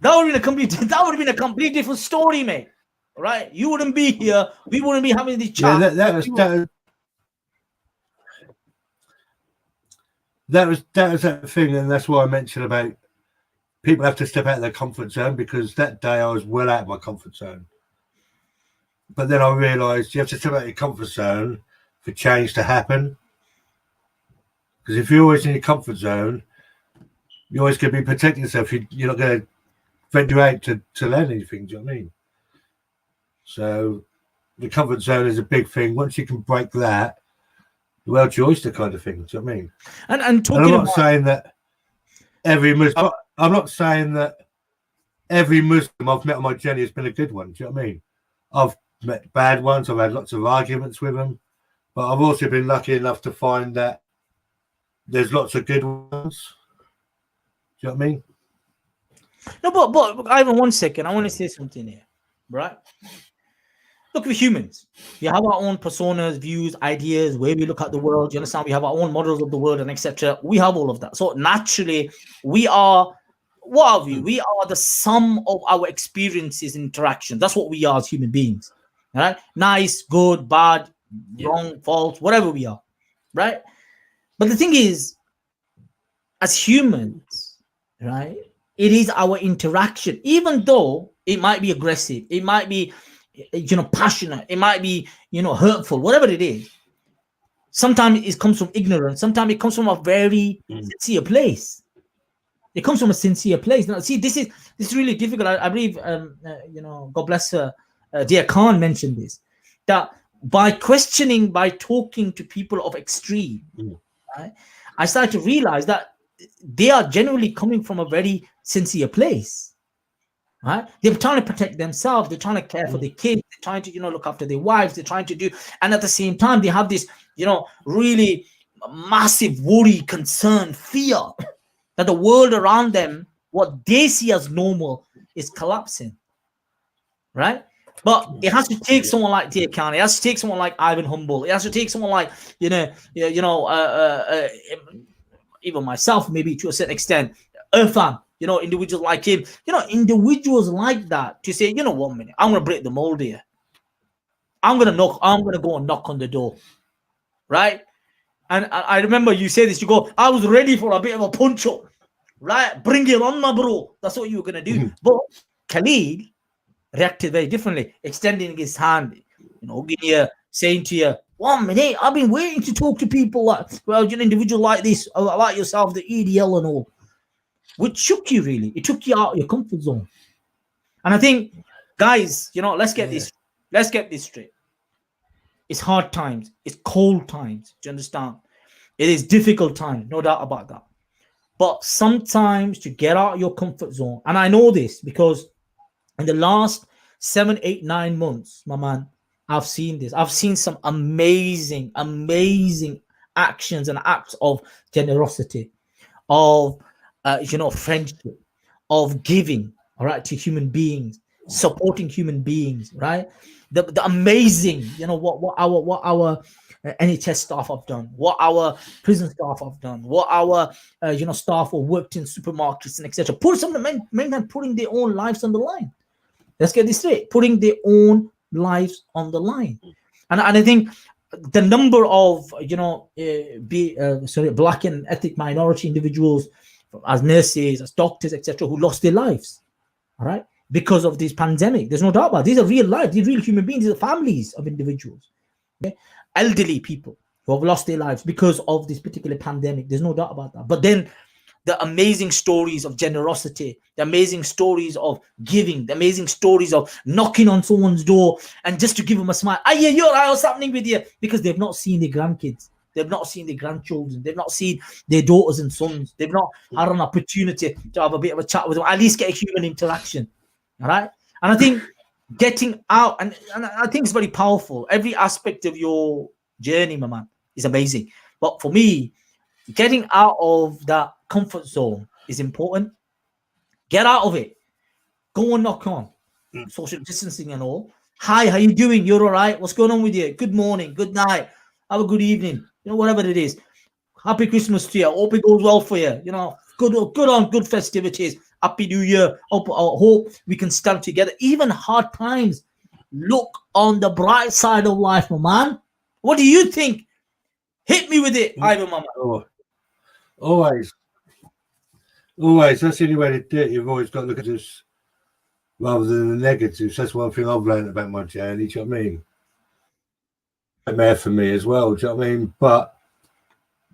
That would have been a complete different story, mate. Right? You wouldn't be here. We wouldn't be having this chat. Yeah, that was that thing, and that's why I mentioned about people have to step out of their comfort zone, because that day I was well out of my comfort zone. But then I realised you have to step out of your comfort zone for change to happen. Because if you're always in your comfort zone, you're always going to be protecting yourself. You're not going to venture out to learn anything. Do you know what I mean? So the comfort zone is a big thing. Once you can break that, the world's your oyster kind of thing. Do you know what I mean? And I'm not saying that every Muslim. I'm not saying that every Muslim I've met on my journey has been a good one. Do you know what I mean? I've met bad ones. I've had lots of arguments with them, but I've also been lucky enough to find that there's lots of good ones. Do you know what I mean? No, but Ivan, 1 second. I want to say something here, right? Look, we're humans. We have our own personas, views, ideas, way we look at the world. You understand? We have our own models of the world and etc. We have all of that. So naturally, we are. What are we? We are the sum of our experiences, interaction. That's what we are as human beings. Right? Nice, good, bad, wrong, false, whatever we are. Right? But the thing is, as humans, right? It is our interaction, even though it might be aggressive, it might be, passionate, it might be, hurtful, whatever it is. Sometimes it comes from ignorance. Sometimes it comes from a very sincere place. It comes from a sincere place. Now, see, this is really difficult. I believe, God bless her, dear Khan mentioned this, that by questioning, by talking to people of extreme, right, I started to realize that they are generally coming from a very sincere place, right? They're trying to protect themselves. They're trying to care for their kids. They're trying to, look after their wives. They're trying to do, and at the same time, they have this, really massive worry, concern, fear that the world around them, what they see as normal, is collapsing, right? But it has to take someone like Dear Khan. It has to take someone like Ivan Humble. It has to take someone like, even myself, maybe to a certain extent, Irfan, individuals like him, individuals like that to say, 1 minute, I'm going to break the mold here. I'm going to go and knock on the door, right? And I remember you say this, you go, I was ready for a bit of a punch-up, right? Bring it on, my bro. That's what you were going to do. But Khalil reacted very differently, extending his hand, hugging you, saying to you, 1 minute, I've been waiting to talk to people like, individual like this, like yourself, the EDL and all, which shook you really. It took you out of your comfort zone. And I think, guys, let's get this straight. It's hard times. It's cold times. Do you understand? It is difficult times, no doubt about that. But sometimes to get out of your comfort zone, and I know this because in the last 7, 8, 9 months, my man, I've seen this. I've seen some amazing actions and acts of generosity, of friendship, of giving, all right, to human beings, supporting human beings, right? The amazing, what our NHS staff have done, what our prison staff have done, what our staff who worked in supermarkets and etc. Put some of the men putting their own lives on the line. Let's get this straight, putting their own lives on the line. And I think the number of black and ethnic minority individuals as nurses, as doctors, etc., who lost their lives, all right, because of this pandemic. There's no doubt about it. These are real lives. These are real human beings. These are families of individuals, okay? Elderly people who have lost their lives because of this particular pandemic. There's no doubt about that. But then the amazing stories of generosity, the amazing stories of giving, the amazing stories of knocking on someone's door and just to give them a smile. Yeah, you're right, what's happening with you? Because they've not seen their grandkids. They've not seen their grandchildren. They've not seen their daughters and sons. They've not had an opportunity to have a bit of a chat with them, at least get a human interaction. All right? And I think getting out, and I think it's very powerful. Every aspect of your journey, my man, is amazing. But for me, getting out of that comfort zone is important. Get out of it. Go and knock on. Social distancing and all. Hi, how you doing? You're all right? What's going on with you? Good morning. Good night. Have a good evening. Whatever it is. Happy Christmas to you. Hope it goes well for you. Good festivities. Happy New Year. I hope we can stand together. Even hard times, look on the bright side of life, my man. What do you think? Hit me with it, Ivan Mama. Oh, always. Always. That's the only way to do it. You've always got to look at this rather than the negatives. That's one thing I've learned about my journey. Do you know what I mean? There for me as well. Do you know what I mean? But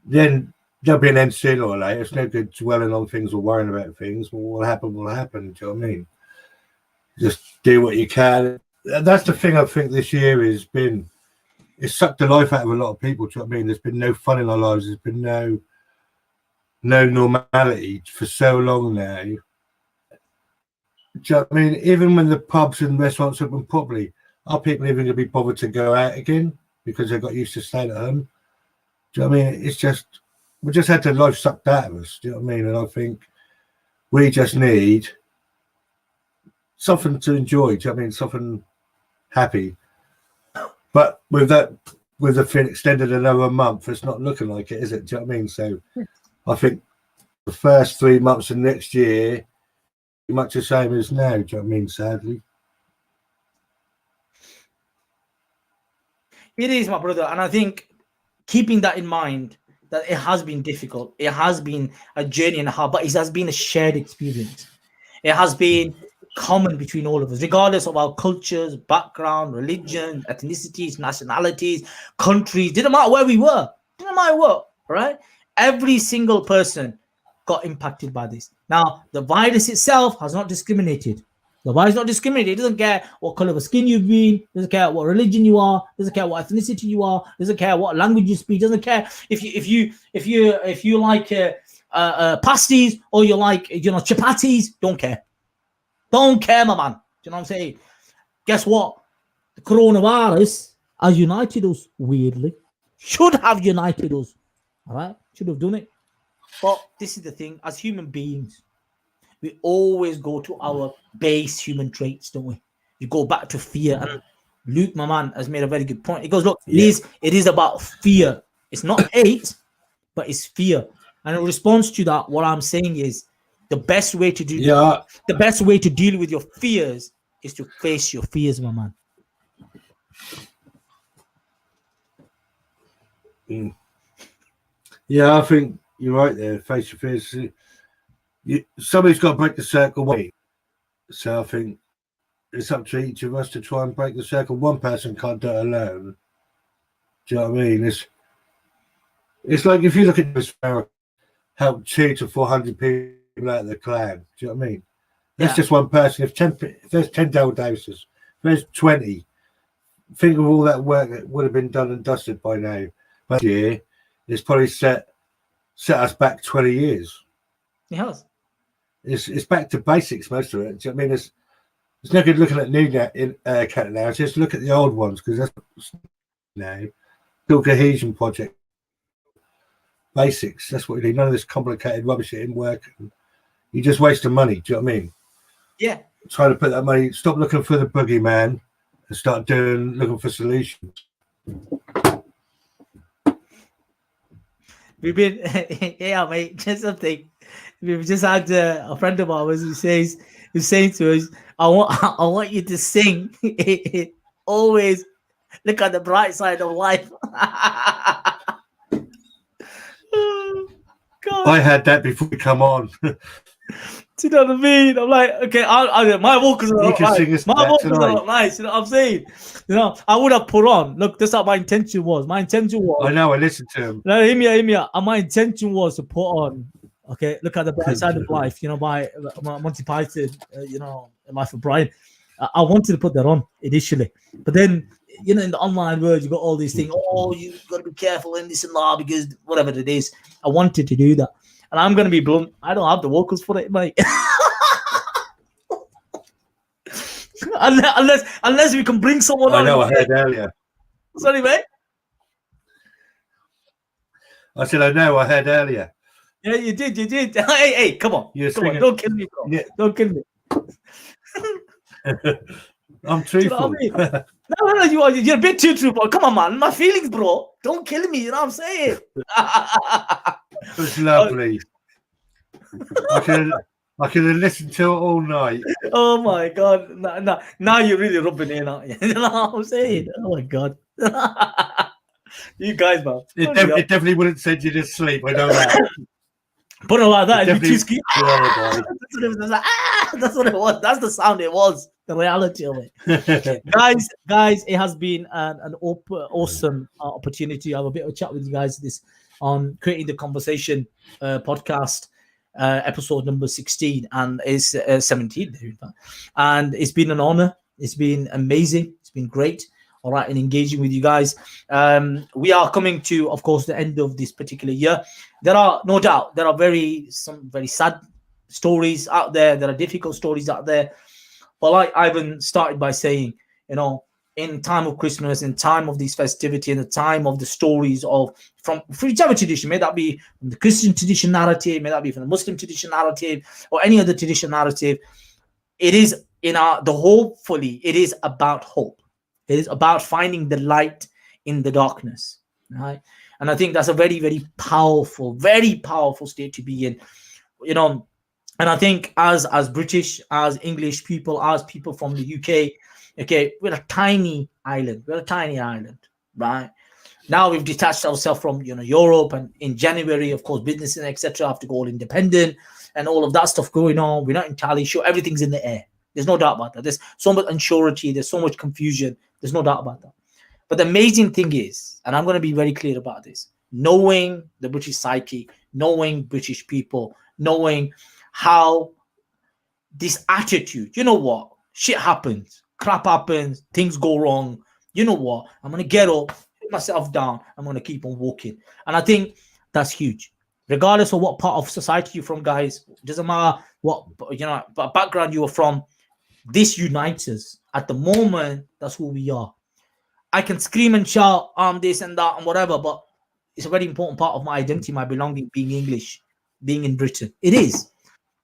then there'll be an end sooner or later. It's no good dwelling on things or worrying about things. What will happen will happen. Do you know what I mean? Just do what you can. That's the thing I think this year has been. It's sucked the life out of a lot of people. Do you know what I mean? There's been no fun in our lives. There's been no normality for so long now. Do you know what I mean? Even when the pubs and restaurants open properly, are people even going to be bothered to go out again because they got used to staying at home? Do you know what I mean? It's just, we just had the life sucked out of us. Do you know what I mean? And I think we just need something to enjoy. Do you know what I mean? Something happy. But with the thing extended another month, it's not looking like it, is it? Do you know what I mean? So I think the first 3 months of next year, much the same as now. Do you know what I mean? Sadly, it is, my brother, and I think keeping that in mind, that it has been difficult, it has been a journey and a half, but it has been a shared experience. It has been common between all of us, regardless of our cultures, background, religion, ethnicities, nationalities, countries. Didn't matter where we were. Didn't matter what, right? Every single person got impacted by this. Now, the virus itself has not discriminated. The virus not discriminated. It doesn't care what color of skin you've been. Doesn't care what religion you are. Doesn't care what ethnicity you are. Doesn't care what language you speak. Doesn't care if you like pasties or you like chapatis. Don't care. Don't care, my man. Do you know what I'm saying? Guess what? The coronavirus has united us. Weirdly, should have united us. All right, should have done it. But this is the thing, as human beings, we always go to our base human traits, don't we? You go back to fear. And Luke, my man, has made a very good point. He goes, look, it is about fear. It's not hate, but it's fear. And in response to that, what I'm saying is the best way to do the best way to deal with your fears is to face your fears, my man. Yeah, I think you're right there. Face your fears. Somebody's got to break the circle away. So I think it's up to each of us to try and break the circle. One person can't do it alone. Do you know what I mean? It's like if you look at this, help 200 to 400 people out of the clan. Do you know what I mean? That's just one person. If there's 10 double doses, if there's 20, think of all that work that would have been done and dusted by now. But year, it's probably set us back 20 years. It has. It's back to basics, most of it. Do you know what I mean? It's no good looking at new cat now. Just look at the old ones because that's now. Build cohesion project. Basics. That's what you need. None of this complicated rubbish that didn't work. You just wasting money. Do you know what I mean? Yeah. Try to put that money. Stop looking for the boogeyman and start looking for solutions. We've been, yeah, mate. Just something. We've just had a friend of ours who's saying to us, I want you to sing. Always look at the bright side of life. Oh, God. I had that before we come on. Do you know what I mean? I'm like, okay, my vocals are not nice. My vocals are not nice. You know what I'm saying? You know, I would have put on. Look, that's what my intention was. My intention was. I know. I listened to him. No, hear me. And my intention was to put on. Okay, look at the bright side of life. You know, by Monty Python. You know, Life of Brian. I wanted to put that on initially, but then in the online world, you got all these things. Oh, you got to be careful in this and that because whatever it is. I wanted to do that. And I'm going to be blunt. I don't have the vocals for it, mate. unless we can bring someone on. I know, I heard earlier. Sorry, mate? I said, I know, I heard earlier. Yeah, you did. Hey, come on. Come on. Don't kill me, bro. Yeah. Don't kill me. I'm truthful. You know what I mean? No, you're a bit too truthful. Come on, man. My feelings, bro. Don't kill me. You know what I'm saying? It's lovely. I could have listened to it all night. Oh my god! Now you're really rubbing it out. You know what I'm saying? Oh my god! You guys, man. It definitely wouldn't send you to sleep. I know that. Put it like that, It it'd be too definitely scary. That's what it was. Like, that's what it was. That's the sound it was. The reality of it. Guys, it has been an awesome opportunity. I have a bit of a chat with you guys this on creating the conversation podcast episode number 16 and it's 17 in fact. And it's been an honor. It's been amazing. It's been great. All right, and engaging with you guys. We are coming to, of course, the end of this particular year. There are no doubt there are some very sad stories out there. There are difficult stories out there. But like Ivan started by saying, you know, in time of Christmas, in time of these festivity, in the time of the stories of from whichever tradition, may that be from the Christian tradition narrative, may that be from the Muslim tradition narrative, or any other tradition narrative, it is hopefully it is about hope. It is about finding the light in the darkness, right? And I think that's a very, very powerful state to be in, you know. And I think as British, as English people, as people from the UK, okay, we're a tiny island. We're a tiny island, right? Now we've detached ourselves from Europe, and in January, of course, business and etc. have to go all independent, and all of that stuff going on. We're not entirely sure. Everything's in the air. There's no doubt about that. There's so much unsurety. There's so much confusion. There's no doubt about that. But the amazing thing is, and I'm going to be very clear about this, knowing the British psyche, knowing British people, knowing how this attitude, you know what, shit happens, crap happens, things go wrong. You know what, I'm going to get up, put myself down, I'm going to keep on walking. And I think that's huge. Regardless of what part of society you're from, guys, it doesn't matter what background you are from, this unites us. At the moment, that's who we are. I can scream and shout, this and that and whatever, but it's a very important part of my identity, my belonging, being English, being in Britain. It is.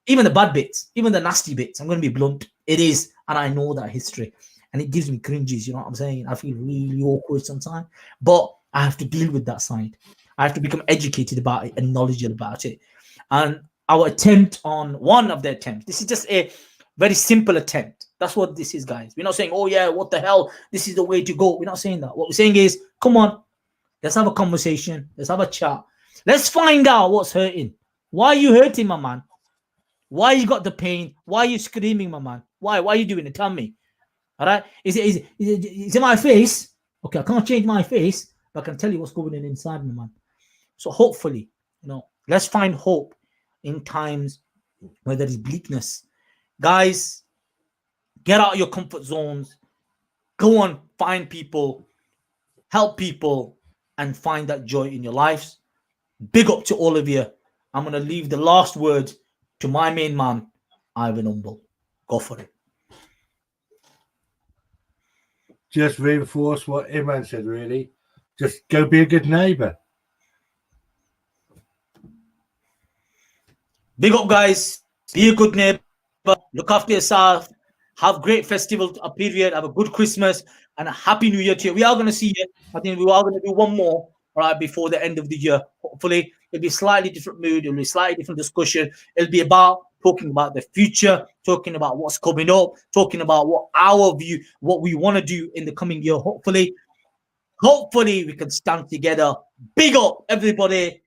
Even the bad bits, even the nasty bits, I'm going to be blunt. It is. And I know that history. And it gives me cringes, you know what I'm saying? I feel really awkward sometimes. But I have to deal with that side. I have to become educated about it and knowledgeable about it. And our attempt on one of the attempts, this is just a very simple attempt. That's what this is, guys. We're not saying, oh yeah, what the hell? This is the way to go. We're not saying that. What we're saying is, come on, let's have a conversation. Let's have a chat. Let's find out what's hurting. Why are you hurting, my man? Why you got the pain? Why are you screaming, my man? Why are you doing it? Tell me. All right? Is it my face? Okay, I can't change my face, but I can tell you what's going on inside, my man. So hopefully, let's find hope in times where there is bleakness. Guys, get out of your comfort zones. Go on, find people, help people, and find that joy in your lives. Big up to all of you. I'm going to leave the last word to my main man, Ivan Humble. Go for it. Just reinforce what Imran said, really. Just go be a good neighbour. Big up, guys. Be a good neighbour. Look after yourself. Have great festival period. Have a good Christmas and a happy New Year to you. We are going to see you. I think we are going to do one more, right, before the end of the year. Hopefully, it'll be a slightly different mood. It'll be a slightly different discussion. It'll be about talking about the future, talking about what's coming up, talking about what our view, what we want to do in the coming year. Hopefully, we can stand together. Big up, everybody.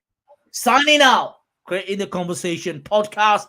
Signing out. Creating the Conversation podcast.